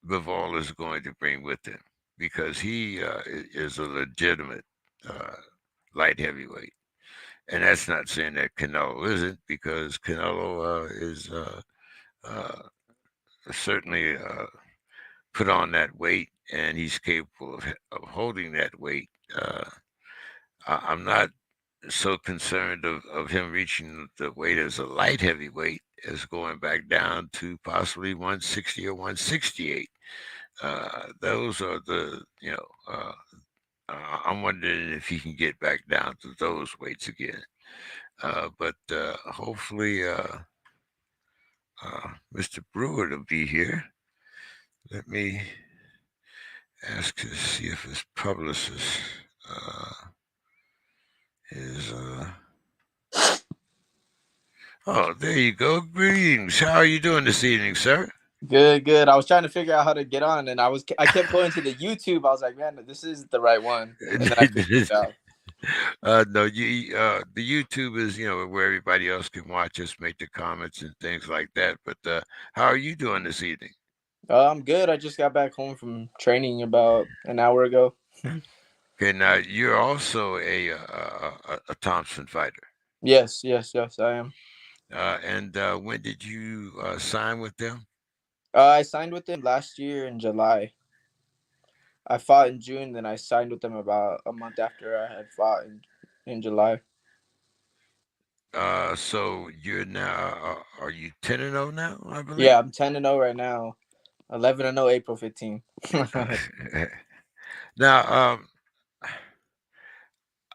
Bivol is going to bring with him, because he is a legitimate uh, light heavyweight. And that's not saying that Canelo isn't, because Canelo is certainly put on that weight, and he's capable of holding that weight. Uh, I'm not so concerned of him reaching the weight as a light heavyweight as going back down to possibly 160 or 168. Those are I'm wondering if he can get back down to those weights again. But hopefully, Mr. Brewart will be here. Let me ask to see if his publicist is. Oh, there you go. Greetings. How are you doing this evening, sir? Good, good. I was trying to figure out how to get on, and I kept going to the YouTube. I was like, man, this is the right one, and then I figured it out. No, the YouTube is where everybody else can watch us, make the comments and things like that. But how are you doing this evening? I'm good. I just got back home from training about an hour ago. Okay, now you're also a Thompson fighter. Yes, yes, yes, I am. And when did you sign with them? I signed with them last year in July. I fought in June, then I signed with them about a month after I had fought in July. So you're now, are you 10-0 now, I Yeah, believe? I'm 10-0 right now. 11-0 April 15th. Now,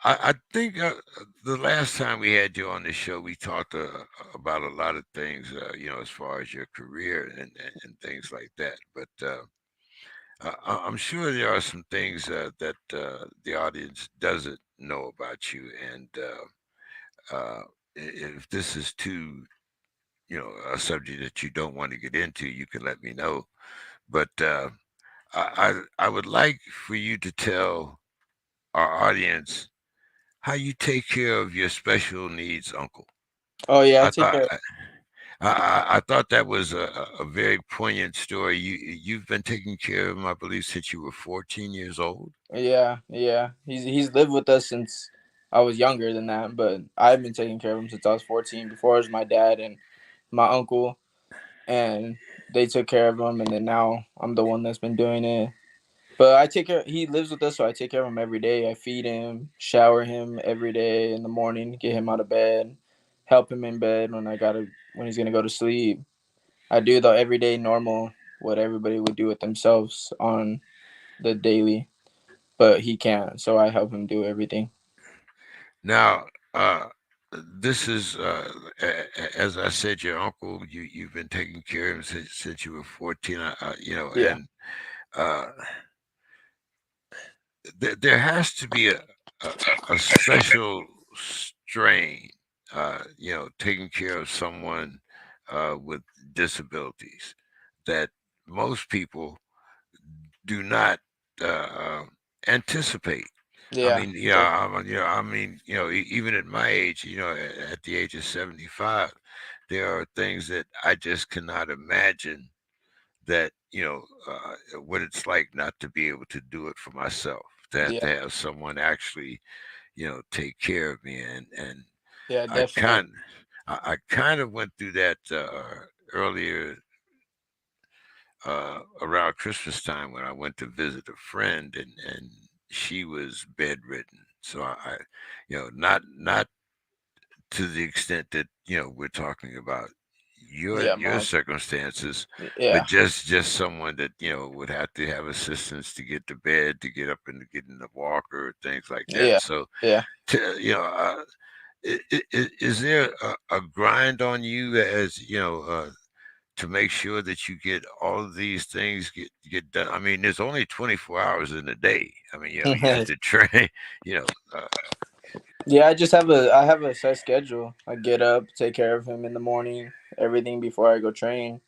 I think the last time we had you on the show, we talked about a lot of things, as far as your career and things like that. But I'm sure there are some things that the audience doesn't know about you. And if this is too, a subject that you don't want to get into, you can let me know. But I would like for you to tell our audience how you take care of your special needs uncle. Oh yeah, I I take thought care. I thought that was a very poignant story. You've been taking care of him, I believe, since you were 14 years old. Yeah, yeah. He's lived with us since I was younger than that, but I've been taking care of him since I was 14. Before it was my dad and my uncle, and they took care of him, and then now I'm the one that's been doing it. But I take care. He lives with us, so I take care of him every day. I feed him, shower him every day in the morning, get him out of bed, help him in bed when he's gonna go to sleep. I do the everyday normal what everybody would do with themselves on the daily, but he can't, so I help him do everything. Now, this is as I said, your uncle. You've been taking care of him since you were 14. Yeah, And uh, there has to be a special strain, taking care of someone with disabilities that most people do not uh, uh, anticipate. I yeah, mean, definitely. even at my age, at the age of 75, there are things that I just cannot imagine that, what it's like not to be able to do it for myself, to have Yeah, someone actually, take care of me. And yeah, I definitely. kind, I kind of went through that earlier around Christmas time when I went to visit a friend, and she was bedridden. So not to the extent that we're talking about Yeah, your Mom. circumstances, but Yeah, just someone that would have to have assistance to get to bed, to get up and to get in the walker, things like that. yeah, So yeah. is there a grind on you, as to make sure that you get all of these things get done? I mean, there's only 24 hours in a day. I mean, you have to train, you know. Yeah, I have a set schedule. I get up, take care of him in the morning, everything before I go train.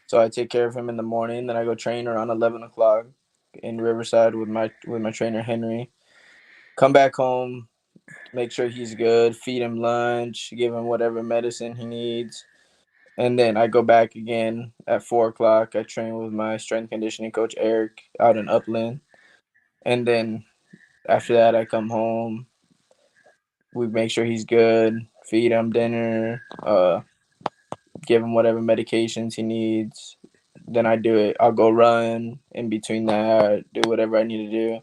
So I take care of him in the morning, then I go train around 11 o'clock in Riverside with my trainer Henry. Come back home, make sure he's good, feed him lunch, give him whatever medicine he needs, and then I go back again at 4 o'clock. I train with my strength conditioning coach Eric out in Upland, and then after that I come home. We make sure he's good, feed him dinner, give him whatever medications he needs. Then I do it. I'll go run in between that, do whatever I need to do,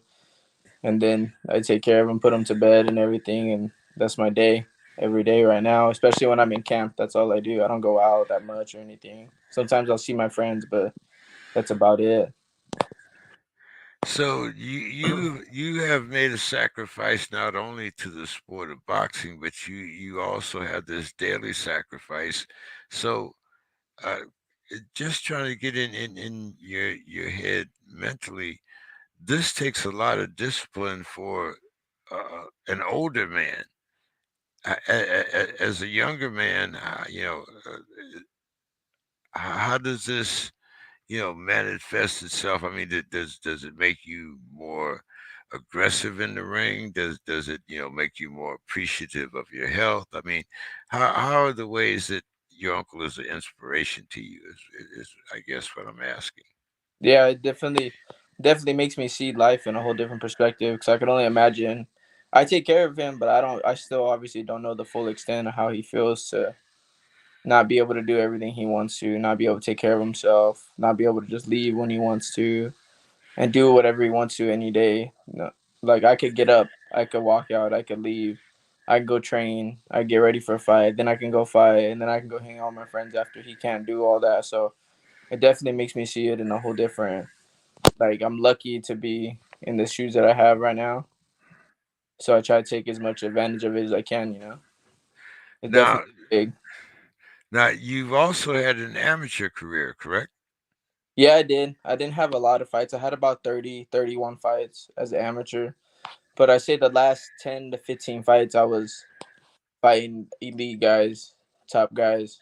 and then I take care of him, put him to bed and everything, and that's my day every day right now. Especially when I'm in camp, that's all I do. I don't go out that much or anything. Sometimes I'll see my friends, but that's about it. So you have made a sacrifice not only to the sport of boxing, but you also have this daily sacrifice. So uh, just trying to get in your head mentally, this takes a lot of discipline for an older man. As a younger man, how does this manifest itself? I mean, does it make you more aggressive in the ring? Does it make you more appreciative of your health? I mean, how are the ways that your uncle is an inspiration to you? Is I guess what I'm asking. Yeah, it definitely makes me see life in a whole different perspective. Because I can only imagine. I take care of him, but I don't. I still obviously don't know the full extent of how he feels to not be able to do everything he wants to, not be able to take care of himself, not be able to just leave when he wants to, and do whatever he wants to any day. No, like I could get up, I could walk out, I could leave, I can go train, I get ready for a fight, then I can go fight, and then I can go hang out with my friends after. He can't do all that, so it definitely makes me see it in a whole different. Like I'm lucky to be in the shoes that I have right now, so I try to take as much advantage of it as I can. It's Now, definitely big. now you've also had an amateur career, correct? Yeah, I did. I didn't have a lot of fights. I had about 30, 31 fights as an amateur. But I say the last 10 to 15 fights, I was fighting elite guys, top guys.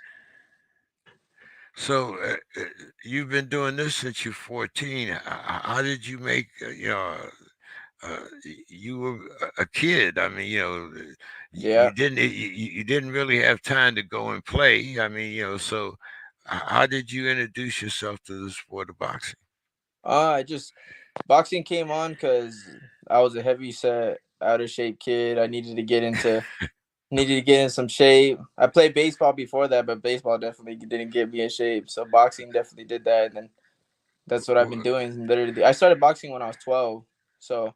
So you've been doing this since you're 14. How did you make you were a kid. I mean, you Yeah. you didn't really have time to go and play. I mean, so how did you introduce yourself to the sport of boxing? I just, boxing came on because I was a heavy set, out of shape kid. I needed to get in some shape. I played baseball before that, but baseball definitely didn't get me in shape. So boxing definitely did that. And then that's what I've been Wh- doing. Literally, I started boxing when I was 12. So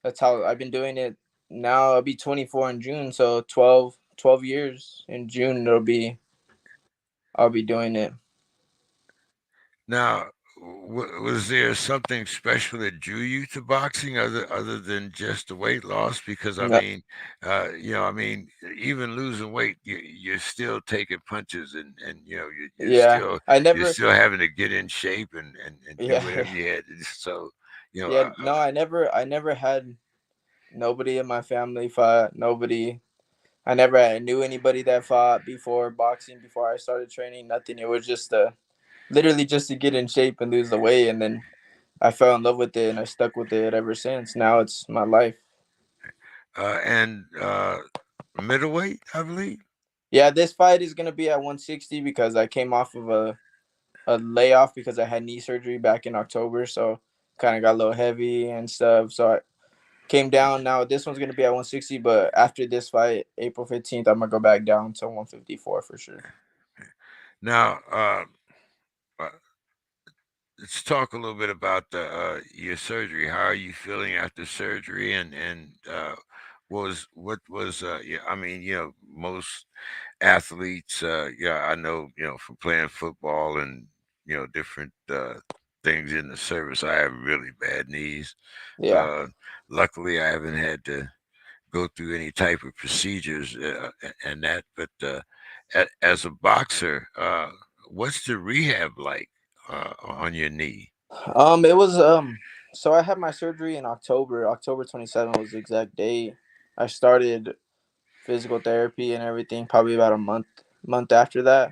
that's how I've been doing it. Now I'll be 24 in June, so 12 years in June I'll be doing it. Now, was there something special that drew you to boxing other than just the weight loss? Because I No, mean, I mean, even losing weight, you're still taking punches, and yeah, I you're never, still having to get in shape and do yeah, whatever you had to do. So, you know, yeah. uh, No, I never had nobody in my family fought. Nobody, I never knew anybody that fought before boxing. Before I started training, nothing. It was just literally just to get in shape and lose the weight, and then I fell in love with it and I stuck with it ever since. Now it's my life. and middleweight, I believe. Yeah, this fight is gonna be at 160 because I came off of a layoff because I had knee surgery back in October, so kind of got a little heavy and stuff. So I came down. Now this one's gonna be at 160, but after this fight, April 15th, I'm gonna go back down to 154 for sure. Now, uh, let's talk a little bit about your surgery. How are you feeling after surgery? And what was yeah? I mean, most athletes. Yeah, I know. From playing football and different things in the service. I have really bad knees. Yeah. Uh, Luckily, I haven't had to go through any type of procedures and that. But as a boxer, what's the rehab like on your knee? It was So I had my surgery in October. October 27th was the exact date. I started. physical therapy and everything. Probably about a month after that.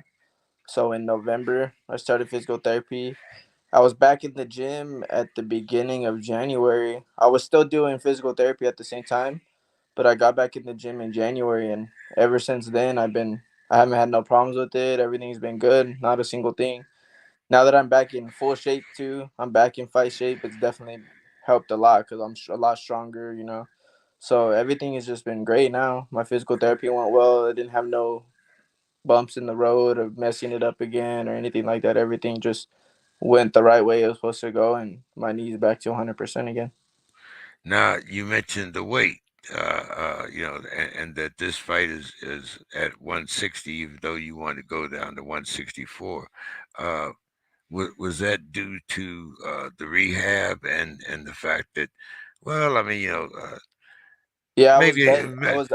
So in November, I started physical therapy. I was back in the gym at the beginning of January. I was still doing physical therapy at the same time, but I got back in the gym in January, and ever since then, I haven't had no problems with it. Everything's been good, not a single thing. Now that I'm back in full shape too, I'm back in fight shape. It's definitely helped a lot because a lot stronger, you know. So everything has just been great now. My physical therapy went well. I didn't have no bumps in the road or messing it up again or anything like that. Everything just went the right way it was supposed to go, and my knees back to 100% again. Now you mentioned the weight, and that this fight is at 160, even though you want to go down to 164. Uh, was that due to the rehab and the fact that, well, I mean, Yeah, I was maybe bet. I was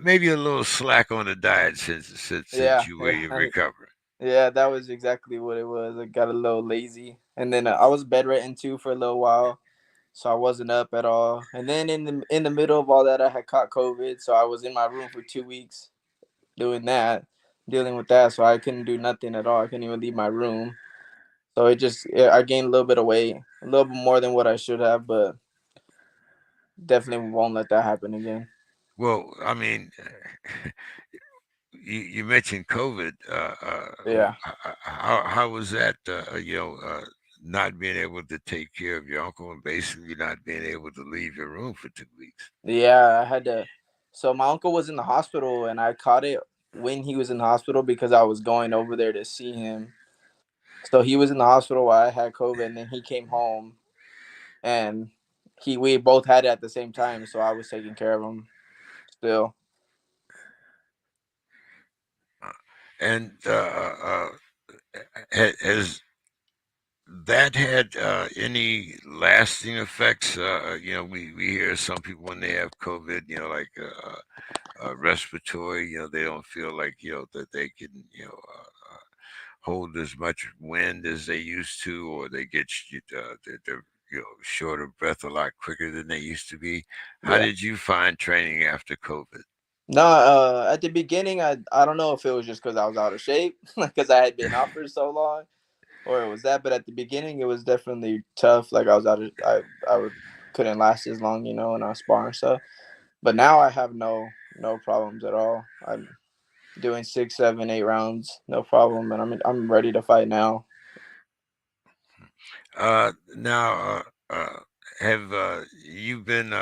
maybe a little slack on the diet since yeah, you were yeah, recovering. yeah. That was exactly what it was. I got a little lazy, and then I was bedridden too for a little while, so I wasn't up at all. And then in the middle of all that, I had caught COVID, so I was in my room for 2 weeks doing that, dealing with that. So I couldn't do nothing at all. I couldn't even leave my room. So I gained a little bit of weight, a little bit more than what I should have, but definitely won't let that happen again. Well, I mean, you mentioned COVID. Yeah. How was that? Not being able to take care of your uncle and basically not being able to leave your room for 2 weeks. Yeah, I had to. So my uncle was in the hospital, and I caught it when he was in the hospital because I was going over there to see him. So he was in the hospital while I had COVID, and then he came home, and he we both had it at the same time. So I was taking care of him still. Uh, and has that had any lasting effects? We hear some people when they have COVID, like respiratory, they don't feel like, that they can, hold as much wind as they used to, or they get they're short of breath a lot quicker than they used to be. How Yeah. did you find training after COVID? No, at the beginning, I don't know if it was just because I was out of shape, because I had been out for so long, or it was that. But at the beginning, it was definitely tough. Like I was out of I would couldn't last as long, and I was sparring stuff. But now I have no problems at all. I'm doing 6, 7, 8 rounds, no problem, and I'm ready to fight now. Now, have you been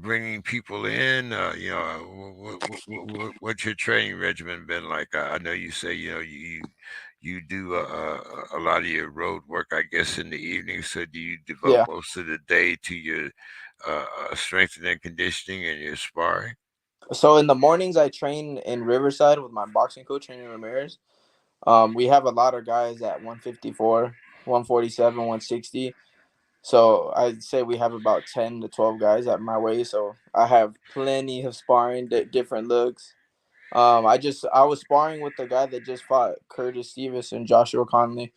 bringing people in? What's your training regimen been like? I know you say you do a lot of your road work, I guess, in the evening. So do you devote Yeah. most of the day to your strengthening and conditioning and your sparring? So in the mornings, I train in Riverside with my boxing coach, training Ramirez. We have a lot of guys at 154, 147, 160. So I'd say we have about 10 to 12 guys at my weight. So I have plenty of sparring, different looks. I was sparring with the guy that just fought Curtis Stevenson, Joshua Conley.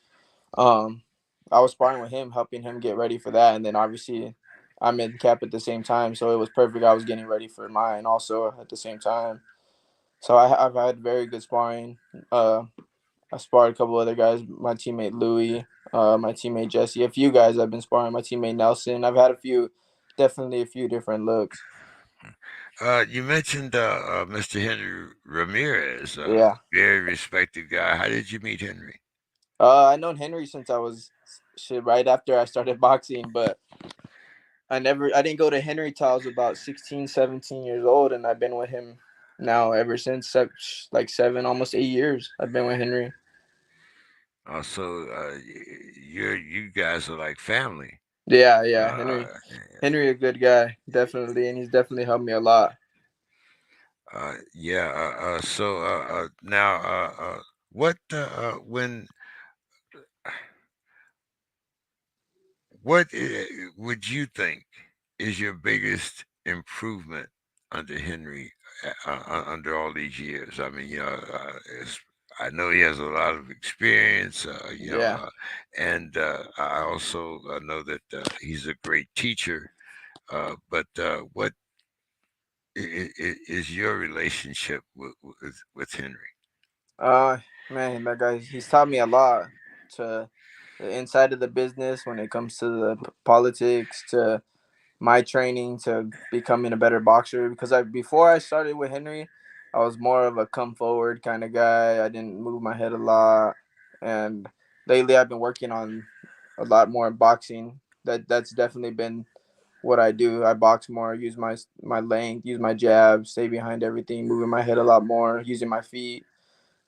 Um, I was sparring with him, helping him get ready for that, and then obviously I'm in cap at the same time, so it was perfect. I was getting ready for mine also at the same time. So I've had very good sparring. Uh, I sparred a couple other guys, my teammate Louis, my teammate Jesse, a few guys I've been sparring, my teammate Nelson. I've had definitely a few different looks. You mentioned Mr. Henry Ramirez, Yeah. very respected guy. How did you meet Henry? I known Henry since I was shit right after I started boxing, but I didn't go to Henry till I was about 16, 17 years old, and I've been with him now ever since, like 7, almost 8 years. I've been with Henry. So you guys are like family. Yeah, yeah, Uh, Henry a good guy, definitely, and he's definitely helped me a lot. yeah. Now, what would you think is your biggest improvement under Henry under all these years? I mean, I know he has a lot of experience, Yeah. and I also know that he's a great teacher. But what is your relationship with Henry? Uh, Man, that guy, he's taught me a lot to the inside of the business when it comes to the politics, to my training, to becoming a better boxer. Because before I started with Henry, I was more of a come forward kind of guy. I didn't move my head a lot, and lately I've been working on a lot more boxing. That's definitely been what I do. I box more, use my length, use my jab, stay behind everything, moving my head a lot more, using my feet.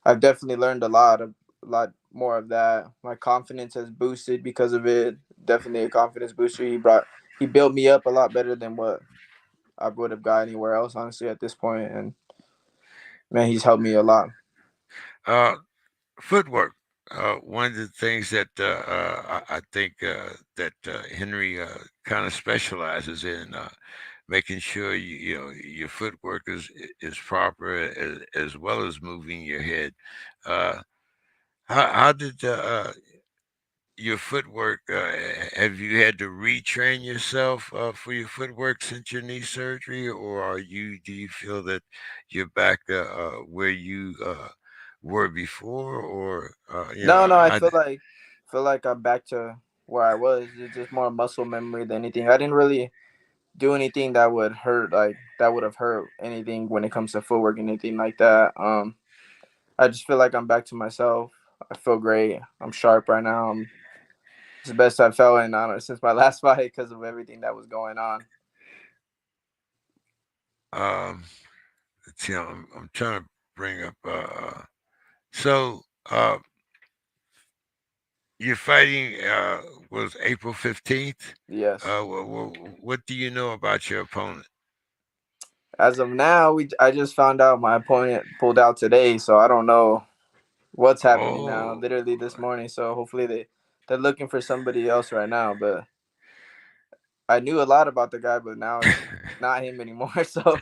I've definitely learned a lot more of that. My confidence has boosted because of it. Definitely a confidence booster. He built me up a lot better than what I would have got anywhere else, honestly, at this point. And man, he's helped me a lot. Uh, Footwork. One of the things that I think that Henry kind of specializes in making sure your footwork is proper as well as moving your head. Uh, how did your footwork? Have you had to retrain yourself for your footwork since your knee surgery, or are you? Do you feel that you're back where you were before, or No, I I, feel like I'm back to where I was. It's just more muscle memory than anything. I didn't really do anything that would hurt, like that would have hurt anything when it comes to footwork and anything like that. I just feel like I'm back to myself. I feel great. I'm sharp right now. It's the best I've felt in, I don't know, since my last fight because of everything that was going on. um, I'm trying to bring up. So uh, your fighting was April 15th. Yes. What do you know about your opponent? As of now, I just found out my opponent pulled out today, so I don't know what's happening now. Oh, Literally this morning, so hopefully they're looking for somebody else right now. But I knew a lot about the guy, but now it's not him anymore. So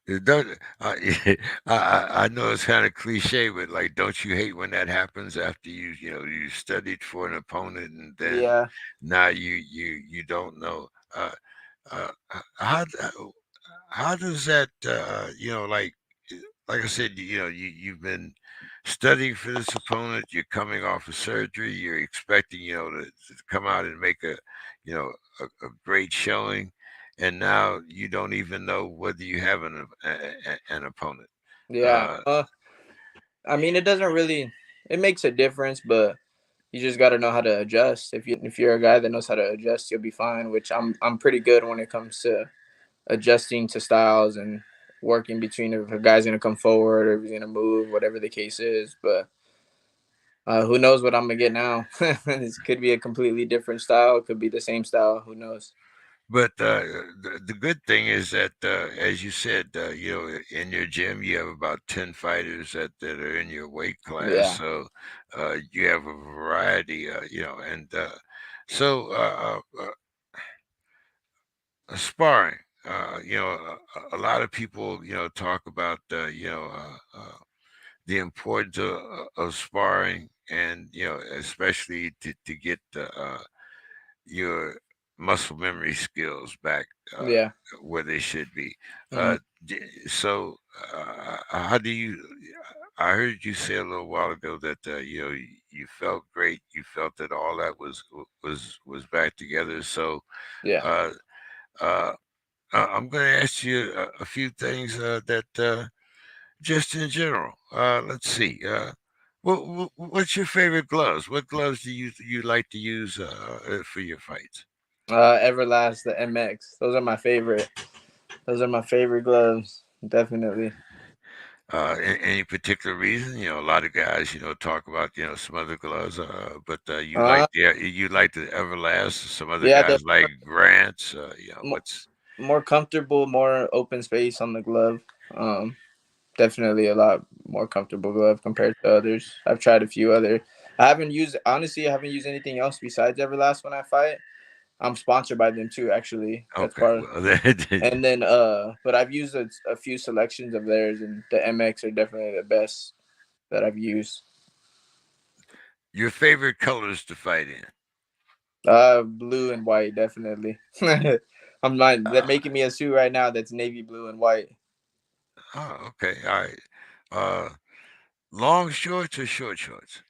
it don't, I know it's kind of cliche, but like, don't you hate when that happens after you studied for an opponent and then yeah, now you don't know. How does that like I said, you've been studying for this opponent. You're coming off of surgery. You're expecting to come out and make you know a great showing, and now you don't even know whether you have an opponent. yeah. Uh, I mean, it doesn't really. It makes a difference, but you just got to know how to adjust. If you're a guy that knows how to adjust, you'll be fine. Which I'm pretty good when it comes to adjusting to styles and working between if a guy's gonna come forward or if he's gonna move, whatever the case is. But who knows what I'm gonna get now? This could be a completely different style. It could be the same style. Who knows? But the good thing is that, as you said, in your gym, you have about 10 fighters that are in your weight class. Yeah, So you have a variety, and so sparring. A lot of people, talk about, the importance of sparring and, especially to get your muscle memory skills back uh, yeah. where they should be. Mhm. Uh, so, how do you? I heard you say a little while ago that you felt great. You felt that all that was back together. So, Yeah. uh, uh, I'm going to ask you a few things that just in general. Let's see. What's your favorite gloves? What gloves do you like to use for your fights? Everlast, the MX. Those are my favorite. Those are my favorite gloves. Definitely. Any particular reason? A lot of guys, talk about some other gloves, but Uh, you like the Everlast. Some other yeah, they're guys like Grants. more, What's more comfortable, more open space on the glove. Um, Definitely a lot more comfortable glove compared to others. I've tried a few other. I haven't used honestly. I haven't used anything else besides Everlast when I fight. I'm sponsored by them too. Actually, that's okay? part of. Well, And then but I've used a few selections of theirs, and the MX are definitely the best that I've used. your favorite colors to fight in? Blue and white definitely. I'm not. They're Uh, making me a suit right now that's navy blue and white. oh, okay, all right. Uh, long shorts or short shorts?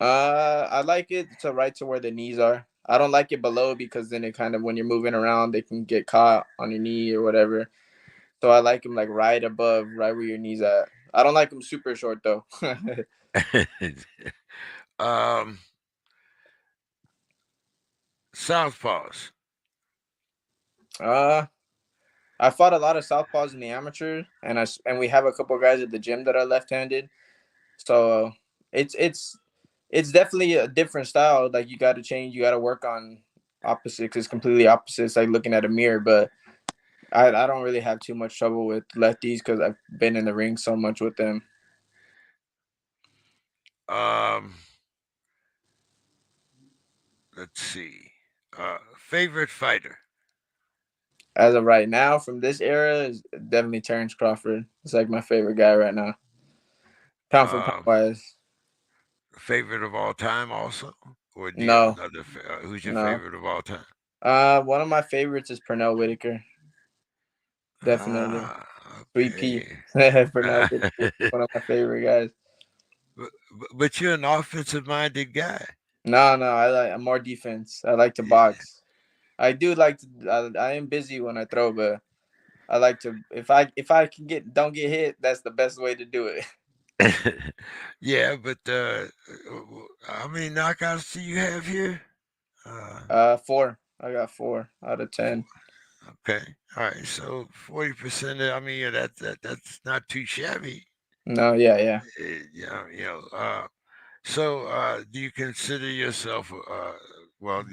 I like it to right to where the knees are. I don't like it below because then it kind of when you're moving around, they can get caught on your knee or whatever. So I like them like right above, right where your knees at. I don't like them super short though. um, Southpaws. uh, I fought a lot of southpaws in the amateur, and and we have a couple guys at the gym that are left-handed. So it's definitely a different style. Like you got to change, you got to work on opposite because completely opposite. It's like looking at a mirror. But I don't really have too much trouble with lefties because I've been in the ring so much with them. Um, let's see. Favorite fighter. As of right now, from this era, is definitely Terrence Crawford. It's like my favorite guy right now, pound for pound Um, wise. favorite of all time, also, or do you have No, another? Who's your no. favorite of all time? One of my favorites is Pernell Whitaker. Definitely. Ah, 3P. okay. Pernell Whitaker, one of my favorite guys. but you're an offensive minded guy. No, no, I'm more defense. I like to box. I do like to. I am busy when I throw, but I like to. If I can get don't get hit, that's the best way to do it. Yeah, but how many knockouts do you have here? Uh, Four. I got 4 out of 10. okay, all right. So 40%. I mean, yeah, that's not too shabby. No, yeah, yeah, Yeah, So, do you consider yourself, well,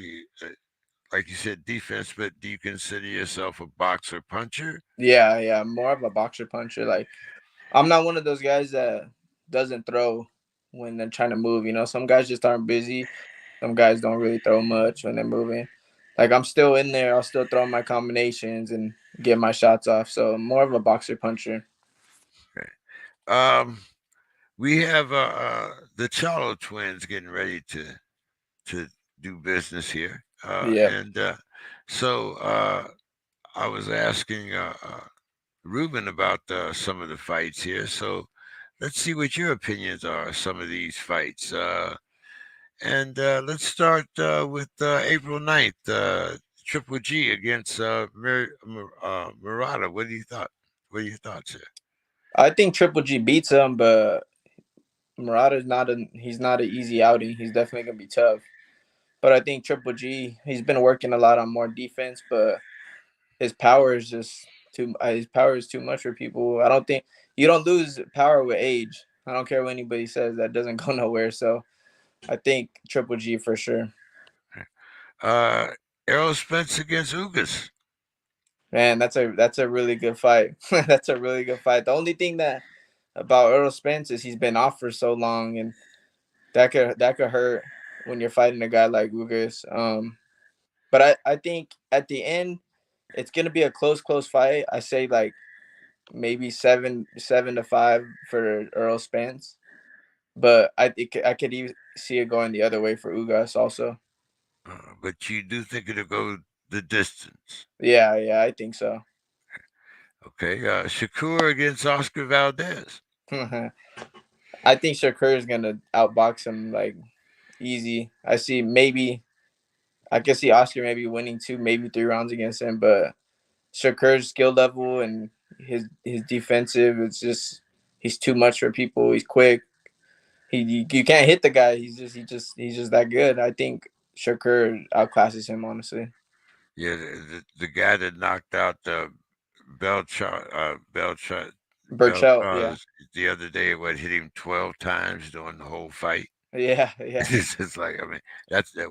like you said, defense, but do you consider yourself a boxer puncher? yeah, yeah. More of a boxer puncher. Like I'm not one of those guys that doesn't throw when they're trying to move. Some guys just aren't busy. Some guys don't really throw much when they're moving. Like I'm still in there. I'll still throw my combinations and get my shots off. So more of a boxer puncher. Okay. Um, we have the Charlo twins getting ready to do business here, Yeah. and so I was asking Reuben about some of the fights here. So let's see what your opinions are of some of these fights. And let's start with April 9th, Triple G against Murata. What do you thought? What are your thoughts here? I think Triple G beats him, but Murata's not an easy outing. He's definitely gonna be tough. But I think Triple G, he's been working a lot on more defense, but his power is just too. His power is too much for people. I don't think you don't lose power with age. I don't care what anybody says. That doesn't go nowhere. So I think Triple G for sure. Uh, Errol Spence against Ugas. Man, that's a really good fight. That's a really good fight. The only thing that about Earl Spence is he's been off for so long, and that could hurt when you're fighting a guy like Ugas. But I think at the end it's gonna be a close fight. I say like maybe 7-5 for Earl Spence, but I could even see it going the other way for Ugas also. But you do think it'll go the distance. Yeah, yeah, I think so. Okay. Shakur against Oscar Valdez. I think Shakur is gonna outbox him like easy. I can see Oscar maybe winning 2, maybe 3 rounds against him, but Shakur's skill level and his defensive, it's just he's too much for people. He's quick. You can't hit the guy. He's just that good. I think Shakur outclasses him honestly. Yeah, the guy that knocked out Belchar Burchell, yeah, Belchars the other day, what hit him 12 times during the whole fight. yeah, yeah, It's just like I mean, that's that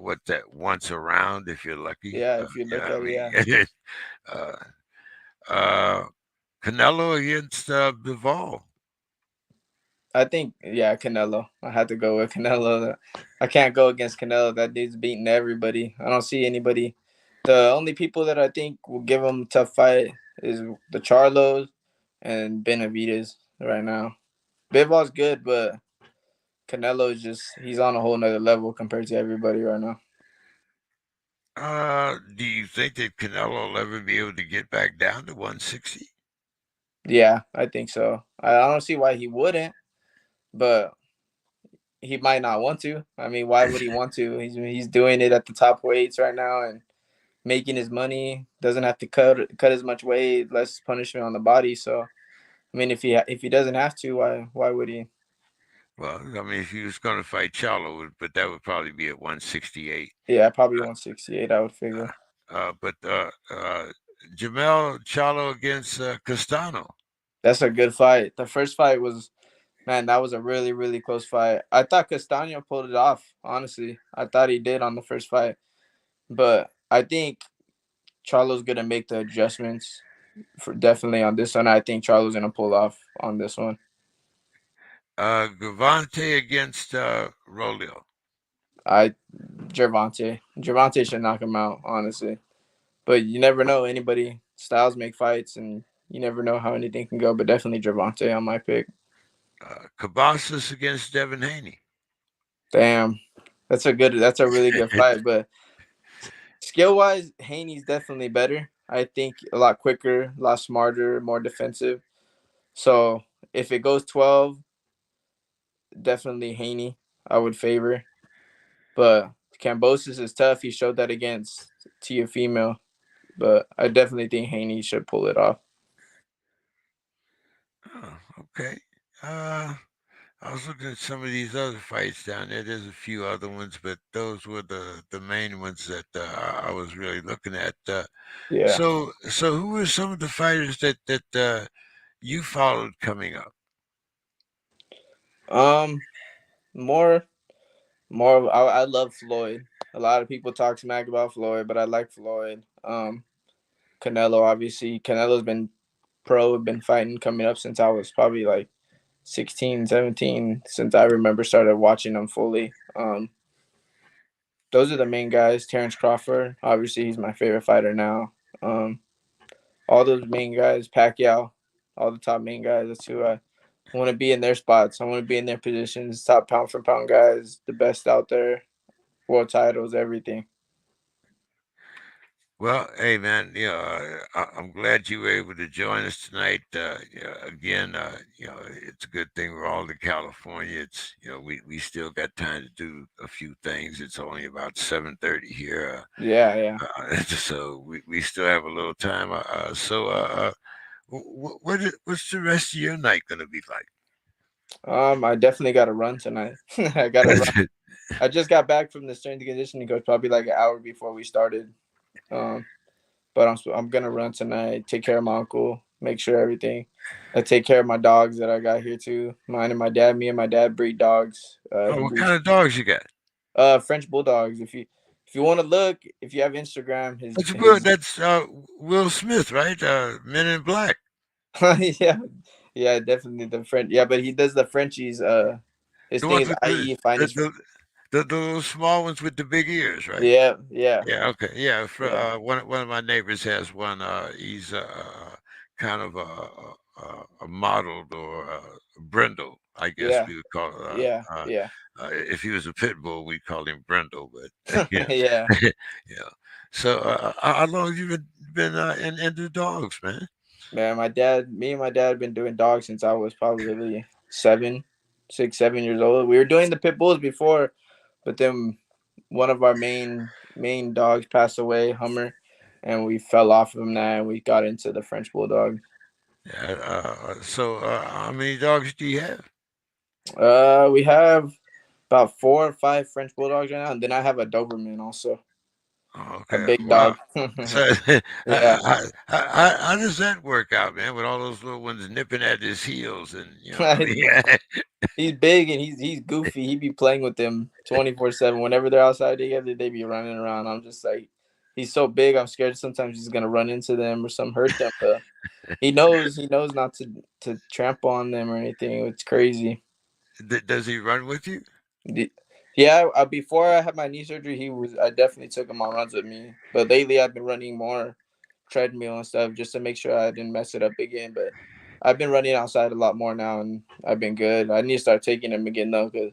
once around if you're lucky. yeah. If you You know look what I at it, yeah. mean? uh, Canelo against Bivol. I think Canelo. I had to go with Canelo. I can't go against Canelo. That dude's beating everybody. I don't see anybody. The only people that I think will give him a tough fight is the Charlos and Benavides right now. Bivol's good, but Canelo is just he's on a whole nother level compared to everybody right now. Do you think that Canelo will ever be able to get back down to 160? Yeah, I think so. I don't see why he wouldn't, but he might not want to. I mean, why would he want to? He's doing it at the top weights right now and making his money. Doesn't have to cut as much weight, less punishment on the body. So I mean, if he doesn't have to, why would he? Well, I mean, if he was going to fight Charlo, but that would probably be at 168. Yeah, probably 168. I would figure. But Jamel Charlo against Castano. That's a good fight. The first fight was, man, that was a really really close fight. I thought Castano pulled it off. Honestly, I thought he did on the first fight, but I think Charlo's gonna make the adjustments for definitely on this one. I think Charlo's gonna pull off on this one. Gravante against Rolio. I Gervonta should knock him out, honestly. But you never know. Anybody styles make fights, and you never know how anything can go. But definitely Gervonta on my pick. Cambosis against Devin Haney. Damn, that's a really good fight. But skill wise, Haney's definitely better. I think a lot quicker, a lot smarter, more defensive. So if it goes 12, definitely Haney I would favor. But Cambosis is tough. He showed that against Tia Female. But I definitely think Haney should pull it off. Oh, okay. I was looking at some of these other fights down there. There's a few other ones, but those were the main ones that I was really looking at. Yeah. So who were some of the fighters that you followed coming up? Um, more, more. I love Floyd. A lot of people talk smack about Floyd, but I like Floyd. Canelo, obviously. Canelo's been fighting coming up since I was probably like 16, 17, since I remember started watching him fully. Those are the main guys. Terrence Crawford, obviously, he's my favorite fighter now. Um, all those main guys, Pacquiao, all the top main guys. That's who I want to be in their spots. I want to be in their positions. Top pound for pound guys, the best out there, world titles, everything. Well, hey man, I'm glad you were able to join us tonight. Again, it's a good thing we're all in California. It's we still got time to do a few things. It's only about 7:30 here, Yeah, yeah. so we still have a little time. What's the rest of your night gonna be like? I definitely got to run tonight. I got to run. I just got back from the strength and conditioning coach probably like an hour before we started. Um, but I'm gonna run tonight. Take care of my uncle. Make sure everything. I take care of my dogs that I got here too. Mine and my dad. Me and my dad breed dogs. Oh, what kind of dogs you got? French bulldogs. If you want to look, if you have Instagram, his That's Will. his That's Will Smith, right? Men in Black. yeah, yeah, definitely the French. Yeah, but he does the Frenchies. His The thing ones is with IE the, finest. the, the little small ones with the big ears, right? Yeah, yeah, Yeah. Okay. Yeah. yeah, One of my neighbors has one. He's kind of a modeled or a brindle, I guess yeah, we would call it. yeah, yeah, If he was a pit bull, we'd call him brindle. But yeah. yeah. So how long have you been into dogs, man? Man, me and my dad been doing dogs since I was probably 6, 7 years old. We were doing the pit bulls before, but then one of our main dogs passed away, Hummer, and we fell off of him now, and we got into the French bulldog. Yeah. So how many dogs do you have? We have about 4 or 5 French bulldogs right now, and then I have a Doberman also, Oh, a okay. big Wow. dog. So, Yeah. how does that work out, man? With all those little ones nipping at his heels, and I mean, He's big and he's goofy. He be playing with them 24/7. Whenever they're outside together, they be running around. I'm just like, he's so big. I'm scared sometimes he's gonna run into them or some hurt them. But he knows not to trample on them or anything. It's crazy. does he run with you? Yeah, before I had my knee surgery, I definitely took him on runs with me. But lately, I've been running more treadmill and stuff just to make sure I didn't mess it up again. But I've been running outside a lot more now, and I've been good. I need to start taking him again though, because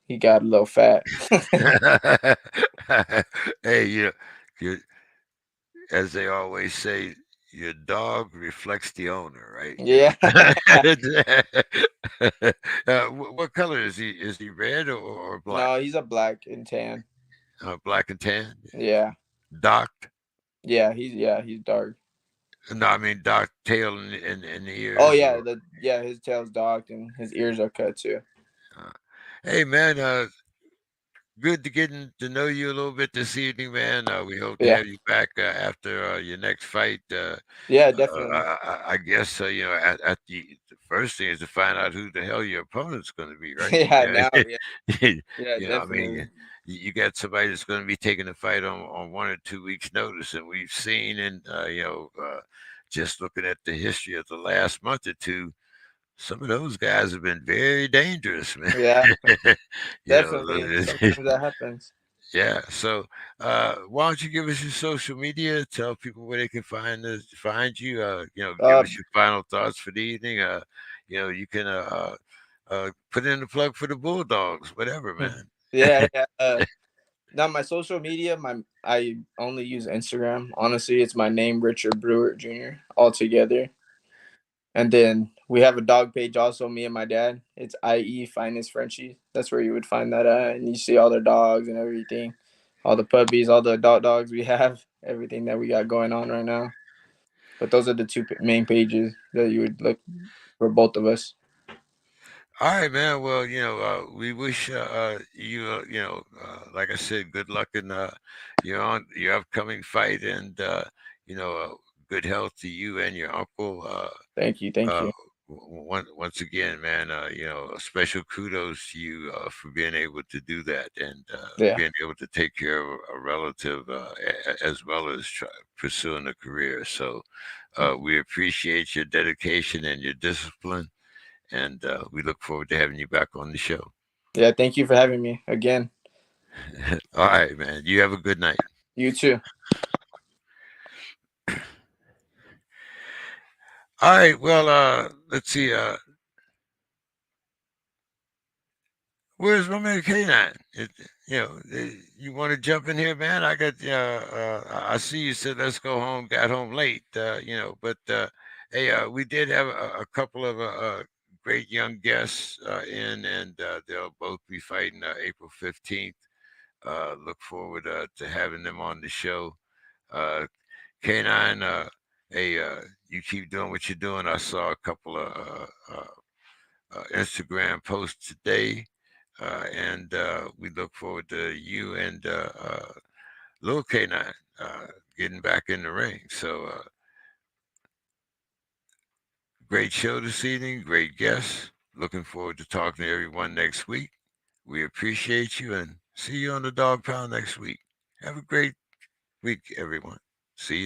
he got a little fat. Hey, you, as they always say, your dog reflects the owner, right? Yeah. What color is he? Is he red or black? No, he's a black and tan. Black and tan. Yeah. Docked. Yeah, he's dark. No, I mean docked tail and the Oh ears. yeah, Or the yeah, his tail's docked and his ears are cut too. uh, hey man, good to to know you a little bit this evening, man. We hope to Yeah. have you back after your next fight. Yeah, definitely. I guess at the first thing is to find out who the hell your opponent's going to be, right? Yeah, Yeah, now, yeah. Yeah, I mean, definitely. you got somebody that's going to be taking the fight on 1 or 2 weeks' notice, and we've seen and just looking at the history of the last month or two, some of those guys have been very dangerous, man. Yeah, you definitely. know, Sometimes that happens. yeah. So, why don't you give us your social media? Tell people where they can find you. Give Uh, us your final thoughts for the evening. You can put in the plug for the Bulldogs, whatever, man. yeah, yeah. Now my social media, I only use Instagram. Honestly, it's my name, Richard Brewart Jr. all together. And then we have a dog page also, me and my dad. It's IE Finest Frenchie. That's where you would find that at. And you see all the dogs and everything. All the puppies, all the adult dogs we have, everything that we got going on right now. But those are the two main pages that you would look for both of us. All right, man. Well, we wish you, like I said, good luck in your upcoming fight, and good health to you and your uncle. Thank you. Thank Uh, you. once again, man, a special kudos to you for being able to do that and Yeah. being able to take care of a relative as well as pursuing a career. So we appreciate your dedication and your discipline, and we look forward to having you back on the show. Yeah. Thank you for having me again. All right, man. You have a good night. You too. All right. Well, let's see. Where's my man K9? You want to jump in here, man? I got, I see you said let's go home. Got home late, but hey, we did have a couple of great young guests in, and they'll both be fighting April 15th. Look forward to having them on the show. Uh, K9, hey, you keep doing what you're doing. I saw a couple of Instagram post today, and we look forward to you and Lil K9 getting back in the ring. So great show this evening, great guests. Looking forward to talking to everyone next week. We appreciate you and see you on the Dog Pound next week. Have a great week, everyone. See you